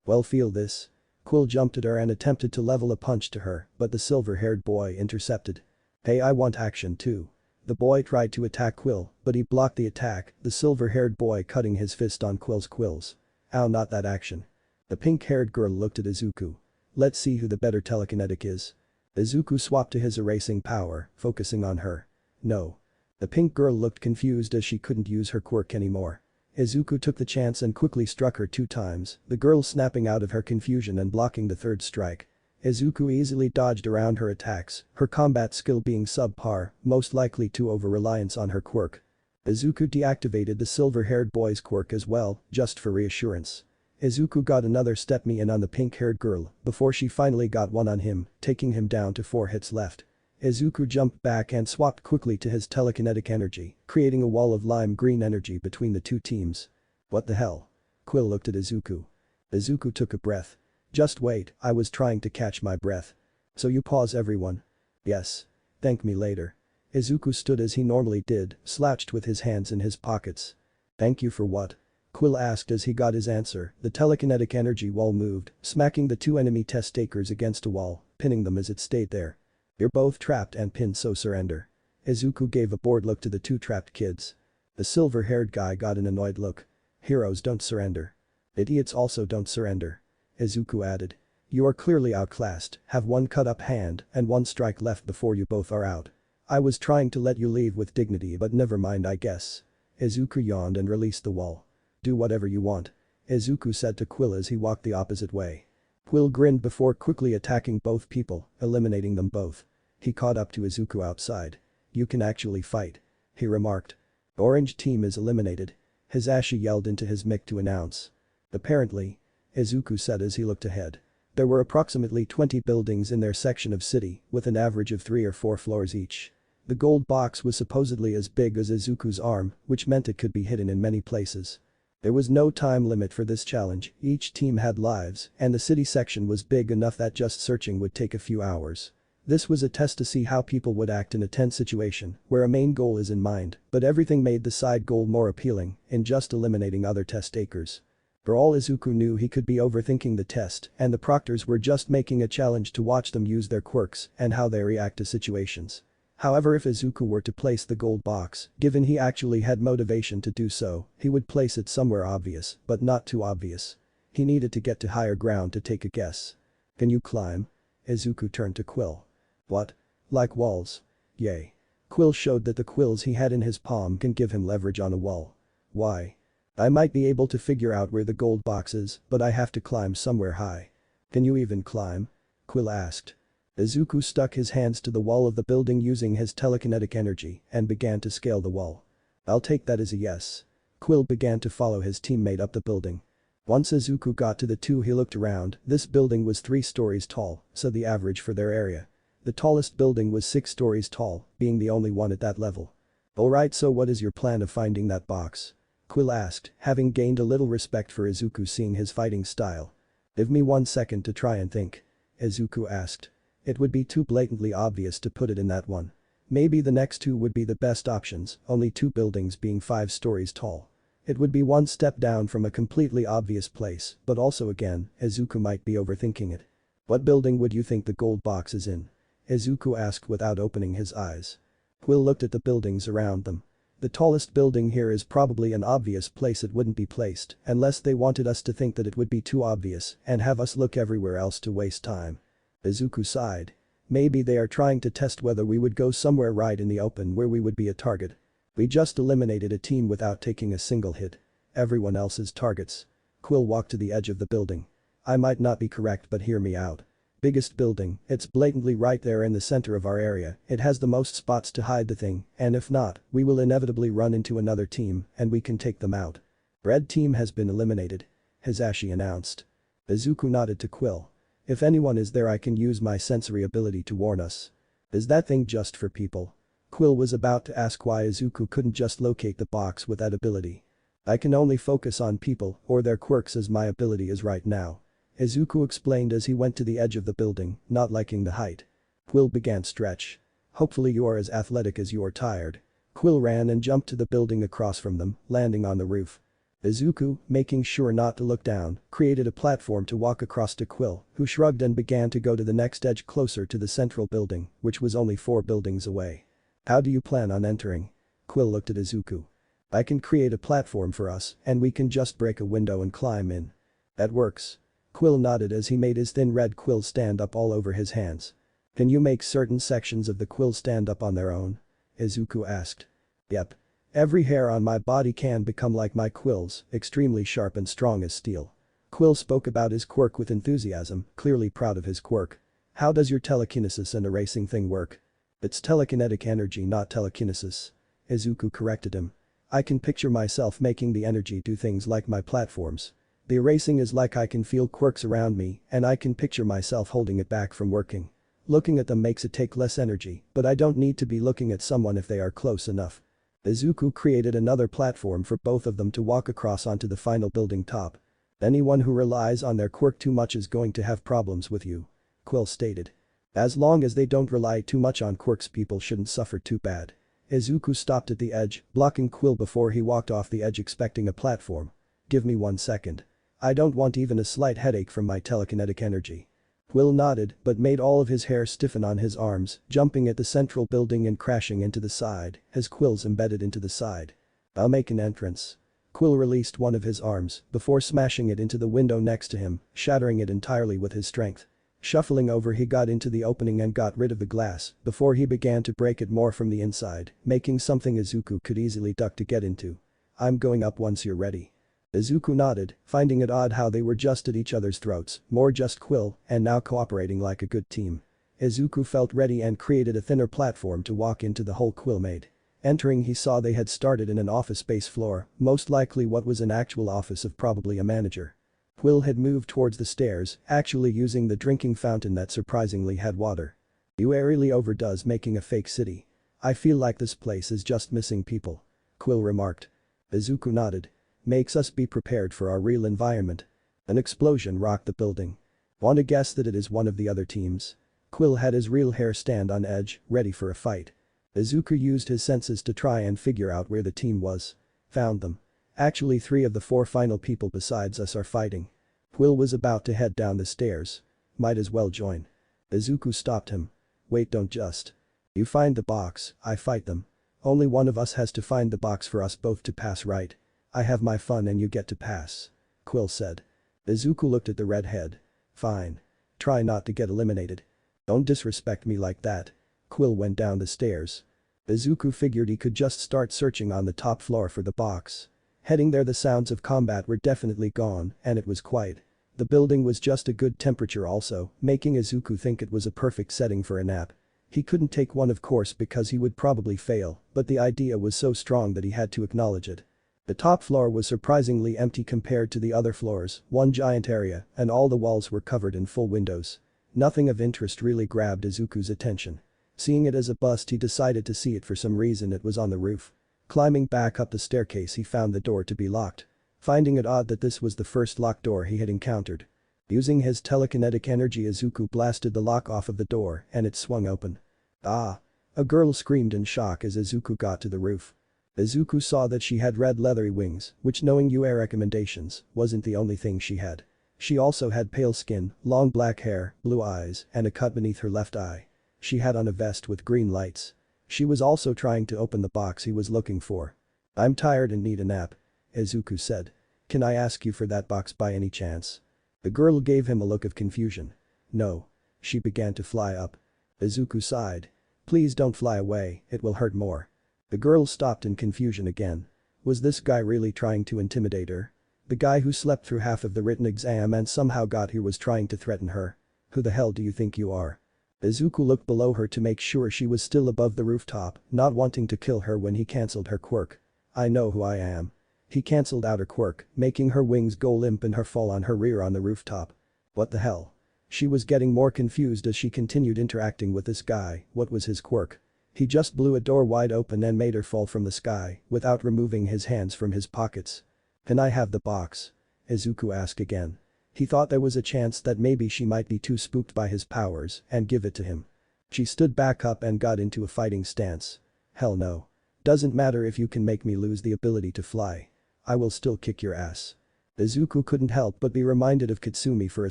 Well, feel this. Quill jumped at her and attempted to level a punch to her, but the silver-haired boy intercepted. Hey, I want action too. The boy tried to attack Quill, but he blocked the attack, the silver-haired boy cutting his fist on Quill's quills. Ow, not that action. The pink-haired girl looked at Izuku. Let's see who the better telekinetic is. Izuku swapped to his erasing power, focusing on her. No. The pink girl looked confused as she couldn't use her quirk anymore. Izuku took the chance and quickly struck her 2 times, the girl snapping out of her confusion and blocking the 3rd strike. Izuku easily dodged around her attacks, her combat skill being subpar, most likely to over-reliance on her quirk. Izuku deactivated the silver-haired boy's quirk as well, just for reassurance. Izuku got another step me in on the pink-haired girl before she finally got one on him, taking him down to 4 hits left. Izuku jumped back and swapped quickly to his telekinetic energy, creating a wall of lime green energy between the 2 teams. What the hell? Quill looked at Izuku. Izuku took a breath. Just wait, I was trying to catch my breath. So you pause everyone? Yes. Thank me later. Izuku stood as he normally did, slouched with his hands in his pockets. Thank you for what? Quill asked as he got his answer. The telekinetic energy wall moved, smacking the 2 enemy test takers against a wall, pinning them as it stayed there. You're both trapped and pinned, so surrender. Izuku gave a bored look to the two trapped kids. The silver-haired guy got an annoyed look. Heroes don't surrender. Idiots also don't surrender. Izuku added. You are clearly outclassed, have one cut-up hand and one strike left before you both are out. I was trying to let you leave with dignity, but never mind, I guess. Izuku yawned and released the wall. Do whatever you want. Izuku said to Quill as he walked the opposite way. Quill grinned before quickly attacking both people, eliminating them both. He caught up to Izuku outside. You can actually fight. He remarked. Orange team is eliminated. Hisashi yelled into his mic to announce. Apparently. Izuku said as he looked ahead. There were approximately 20 buildings in their section of city, with an average of 3 or 4 floors each. The gold box was supposedly as big as Izuku's arm, which meant it could be hidden in many places. There was no time limit for this challenge, each team had lives, and the city section was big enough that just searching would take a few hours. This was a test to see how people would act in a tense situation, where a main goal is in mind, but everything made the side goal more appealing, in just eliminating other test takers. For all Izuku knew, he could be overthinking the test, and the proctors were just making a challenge to watch them use their quirks and how they react to situations. However, if Izuku were to place the gold box, given he actually had motivation to do so, he would place it somewhere obvious, but not too obvious. He needed to get to higher ground to take a guess. Can you climb? Izuku turned to Quill. What? Like walls? Yay. Quill showed that the quills he had in his palm can give him leverage on a wall. Why? I might be able to figure out where the gold box is, but I have to climb somewhere high. Can you even climb? Quill asked. Izuku stuck his hands to the wall of the building using his telekinetic energy and began to scale the wall. I'll take that as a yes. Quill began to follow his teammate up the building. Once Izuku got to the two, he looked around. This building was 3 stories tall, so the average for their area. The tallest building was 6 stories tall, being the only one at that level. Alright, so what is your plan of finding that box? Quill asked, having gained a little respect for Izuku seeing his fighting style. Give me 1 second to try and think. Izuku asked. It would be too blatantly obvious to put it in that one. Maybe the next 2 would be the best options, only 2 buildings being 5 stories tall. It would be 1 step down from a completely obvious place, but also again, Izuku might be overthinking it. What building would you think the gold box is in? Izuku asked without opening his eyes. Quill looked at the buildings around them. The tallest building here is probably an obvious place it wouldn't be placed, unless they wanted us to think that it would be too obvious and have us look everywhere else to waste time. Izuku sighed. Maybe they are trying to test whether we would go somewhere right in the open where we would be a target. We just eliminated a team without taking a single hit. Everyone else is targets. Quill walked to the edge of the building. I might not be correct, but hear me out. Biggest building, it's blatantly right there in the center of our area, it has the most spots to hide the thing, and if not, we will inevitably run into another team and we can take them out. Red team has been eliminated. Hisashi announced. Izuku nodded to Quill. If anyone is there, I can use my sensory ability to warn us. Is that thing just for people? Quill was about to ask why Izuku couldn't just locate the box with that ability. I can only focus on people or their quirks as my ability is right now. Izuku explained as he went to the edge of the building, not liking the height. Quill began stretch. Hopefully you are as athletic as you are tired. Quill ran and jumped to the building across from them, landing on the roof. Izuku, making sure not to look down, created a platform to walk across to Quill, who shrugged and began to go to the next edge closer to the central building, which was only 4 buildings away. How do you plan on entering? Quill looked at Izuku. I can create a platform for us, and we can just break a window and climb in. That works. Quill nodded as he made his thin red quill stand up all over his hands. Can you make certain sections of the quill stand up on their own? Izuku asked. Yep. Every hair on my body can become like my quills, extremely sharp and strong as steel. Quill spoke about his quirk with enthusiasm, clearly proud of his quirk. How does your telekinesis and erasing thing work? It's telekinetic energy, not telekinesis. Izuku corrected him. I can picture myself making the energy do things like my platforms. The erasing is like I can feel quirks around me and I can picture myself holding it back from working. Looking at them makes it take less energy, but I don't need to be looking at someone if they are close enough. Izuku created another platform for both of them to walk across onto the final building top. Anyone who relies on their quirk too much is going to have problems with you. Quill stated. As long as they don't rely too much on quirks, people shouldn't suffer too bad. Izuku stopped at the edge, blocking Quill before he walked off the edge expecting a platform. Give me 1 second. I don't want even a slight headache from my telekinetic energy. Quill nodded but made all of his hair stiffen on his arms, jumping at the central building and crashing into the side, his quills embedded into the side. "I'll make an entrance." Quill released one of his arms before smashing it into the window next to him, shattering it entirely with his strength. Shuffling over he got into the opening and got rid of the glass before he began to break it more from the inside, making something Izuku could easily duck to get into. "I'm going up once you're ready." Izuku nodded, finding it odd how they were just at each other's throats, more just Quill, and now cooperating like a good team. Izuku felt ready and created a thinner platform to walk into the hole Quill made. Entering he saw they had started in an office space floor, most likely what was an actual office of probably a manager. Quill had moved towards the stairs, actually using the drinking fountain that surprisingly had water. "You airily overdoes making a fake city. I feel like this place is just missing people," Quill remarked. Izuku nodded. "Makes us be prepared for our real environment." An explosion rocked the building. "Want to guess that it is one of the other teams?" Quill had his real hair stand on edge, ready for a fight. Izuku used his senses to try and figure out where the team was. "Found them. Actually 3 of the 4 final people besides us are fighting." Quill was about to head down the stairs. "Might as well join." Izuku stopped him. "Wait, don't just. You find the box, I fight them. Only one of us has to find the box for us both to pass, right? I have my fun and you get to pass," Quill said. Izuku looked at the redhead. "Fine. Try not to get eliminated. Don't disrespect me like that." Quill went down the stairs. Izuku figured he could just start searching on the top floor for the box. Heading there the sounds of combat were definitely gone and it was quiet. The building was just a good temperature also, making Izuku think it was a perfect setting for a nap. He couldn't take one of course because he would probably fail, but the idea was so strong that he had to acknowledge it. The top floor was surprisingly empty compared to the other floors, one giant area, and all the walls were covered in full windows. Nothing of interest really grabbed Izuku's attention. Seeing it as a bust he decided to see it for some reason it was on the roof. Climbing back up the staircase he found the door to be locked. Finding it odd that this was the first locked door he had encountered. Using his telekinetic energy Izuku blasted the lock off of the door and it swung open. "Ah!" A girl screamed in shock as Izuku got to the roof. Izuku saw that she had red leathery wings, which knowing UA recommendations, wasn't the only thing she had. She also had pale skin, long black hair, blue eyes, and a cut beneath her left eye. She had on a vest with green lights. She was also trying to open the box he was looking for. "I'm tired and need a nap," Izuku said. "Can I ask you for that box by any chance?" The girl gave him a look of confusion. "No." She began to fly up. Izuku sighed. "Please don't fly away, it will hurt more." The girl stopped in confusion again. Was this guy really trying to intimidate her? The guy who slept through half of the written exam and somehow got here was trying to threaten her. "Who the hell do you think you are?" Izuku looked below her to make sure she was still above the rooftop, not wanting to kill her when he cancelled her quirk. "I know who I am." He cancelled out her quirk, making her wings go limp and her fall on her rear on the rooftop. What the hell? She was getting more confused as she continued interacting with this guy. What was his quirk? He just blew a door wide open and made her fall from the sky without removing his hands from his pockets. "Can I have the box?" Izuku asked again. He thought there was a chance that maybe she might be too spooked by his powers and give it to him. She stood back up and got into a fighting stance. "Hell no. Doesn't matter if you can make me lose the ability to fly. I will still kick your ass." Izuku couldn't help but be reminded of Katsumi for a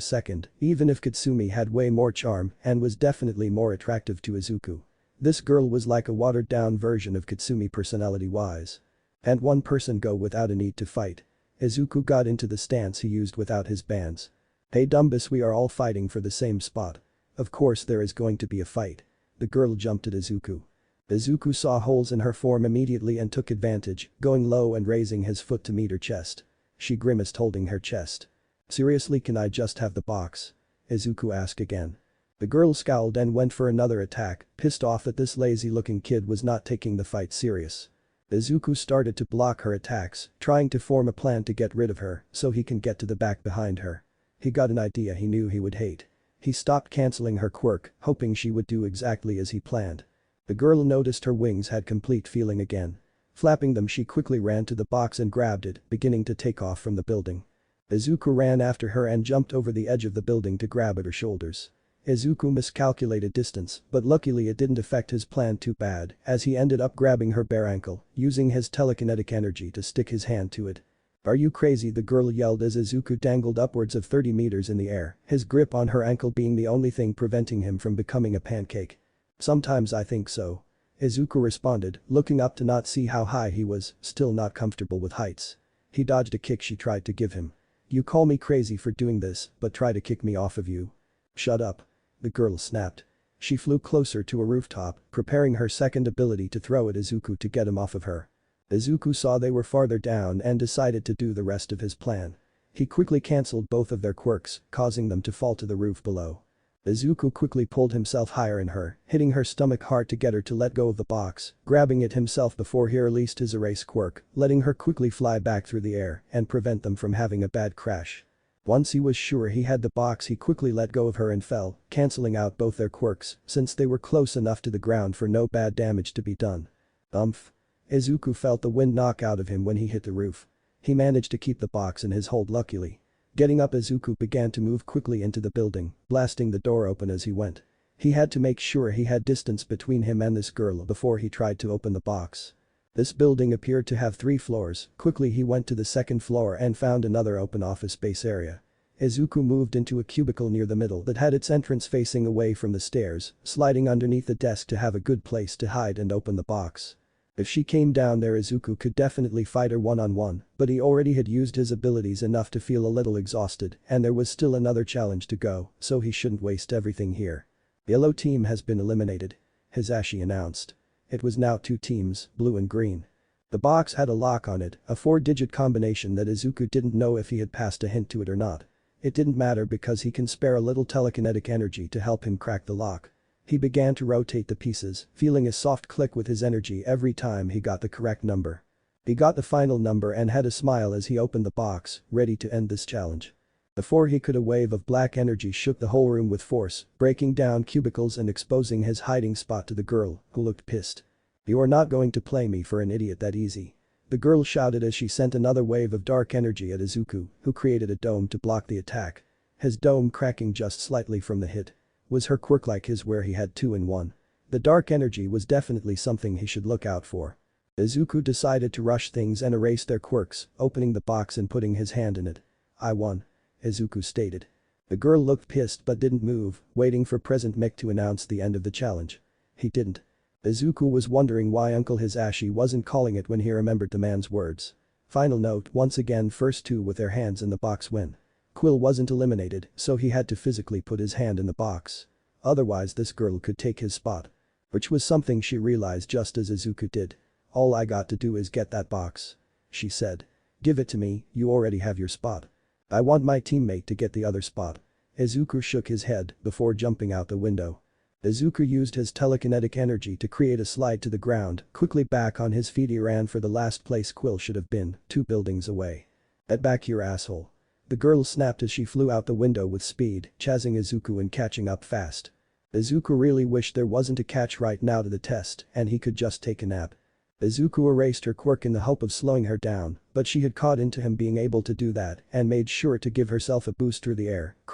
second, even if Katsumi had way more charm and was definitely more attractive to Izuku. This girl was like a watered-down version of Katsumi personality-wise. And one person go without a need to fight. Izuku got into the stance he used without his bands. "Hey Dumbus, we are all fighting for the same spot. Of course there is going to be a fight." The girl jumped at Izuku. Izuku saw holes in her form immediately and took advantage, going low and raising his foot to meet her chest. She grimaced holding her chest. "Seriously, can I just have the box?" Izuku asked again. The girl scowled and went for another attack, pissed off that this lazy-looking kid was not taking the fight serious. Izuku started to block her attacks, trying to form a plan to get rid of her so he can get to the back behind her. He got an idea he knew he would hate. He stopped cancelling her quirk, hoping she would do exactly as he planned. The girl noticed her wings had complete feeling again. Flapping them she quickly ran to the box and grabbed it, beginning to take off from the building. Izuku ran after her and jumped over the edge of the building to grab at her shoulders. Izuku miscalculated distance, but luckily it didn't affect his plan too bad as he ended up grabbing her bare ankle, using his telekinetic energy to stick his hand to it. "Are you crazy?" the girl yelled as Izuku dangled upwards of 30 meters in the air, his grip on her ankle being the only thing preventing him from becoming a pancake. "Sometimes I think so." Izuku responded, looking up to not see how high he was, still not comfortable with heights. He dodged a kick she tried to give him. "You call me crazy for doing this, but try to kick me off of you." "Shut up." The girl snapped. She flew closer to a rooftop, preparing her second ability to throw at Izuku to get him off of her. Izuku saw they were farther down and decided to do the rest of his plan. He quickly cancelled both of their quirks, causing them to fall to the roof below. Izuku quickly pulled himself higher in her, hitting her stomach hard to get her to let go of the box, grabbing it himself before he released his Erase Quirk, letting her quickly fly back through the air and prevent them from having a bad crash. Once he was sure he had the box, he quickly let go of her and fell, cancelling out both their quirks since they were close enough to the ground for no bad damage to be done. Umph. Izuku felt the wind knock out of him when he hit the roof. He managed to keep the box in his hold luckily. Getting up, Izuku began to move quickly into the building, blasting the door open as he went. He had to make sure he had distance between him and this girl before he tried to open the box. This building appeared to have 3 floors. Quickly he went to the second floor and found another open office space area. Izuku moved into a cubicle near the middle that had its entrance facing away from the stairs, sliding underneath the desk to have a good place to hide and open the box. If she came down there, Izuku could definitely fight her one-on-one, but he already had used his abilities enough to feel a little exhausted and there was still another challenge to go, so he shouldn't waste everything here. "The yellow team has been eliminated," Hisashi announced. It was now 2 teams, blue and green. The box had a lock on it, a 4-digit combination that Izuku didn't know if he had passed a hint to it or not. It didn't matter because he can spare a little telekinetic energy to help him crack the lock. He began to rotate the pieces, feeling a soft click with his energy every time he got the correct number. He got the final number and had a smile as he opened the box, ready to end this challenge. Before he could, a wave of black energy shook the whole room with force, breaking down cubicles and exposing his hiding spot to the girl, who looked pissed. "You're not going to play me for an idiot that easy." The girl shouted as she sent another wave of dark energy at Izuku, who created a dome to block the attack. His dome cracking just slightly from the hit. Was her quirk like his where he had 2 in 1? The dark energy was definitely something he should look out for. Izuku decided to rush things and erase their quirks, opening the box and putting his hand in it. "I won," Izuku stated. The girl looked pissed but didn't move, waiting for President Mick to announce the end of the challenge. He didn't. Izuku was wondering why Uncle Hisashi wasn't calling it when he remembered the man's words. Final note: once again, first 2 with their hands in the box win. Quill wasn't eliminated, so he had to physically put his hand in the box. Otherwise this girl could take his spot. Which was something she realized just as Izuku did. "All I got to do is get that box," she said. "Give it to me, you already have your spot." "I want my teammate to get the other spot." Izuku shook his head before jumping out the window. Izuku used his telekinetic energy to create a slide to the ground, quickly back on his feet he ran for the last place Quill should have been, 2 buildings away. "Get back here, asshole." The girl snapped as she flew out the window with speed, chasing Izuku and catching up fast. Izuku really wished there wasn't a catch right now to the test and he could just take a nap. Izuku erased her quirk in the hope of slowing her down, but she had caught into him being able to do that and made sure to give herself a boost through the air,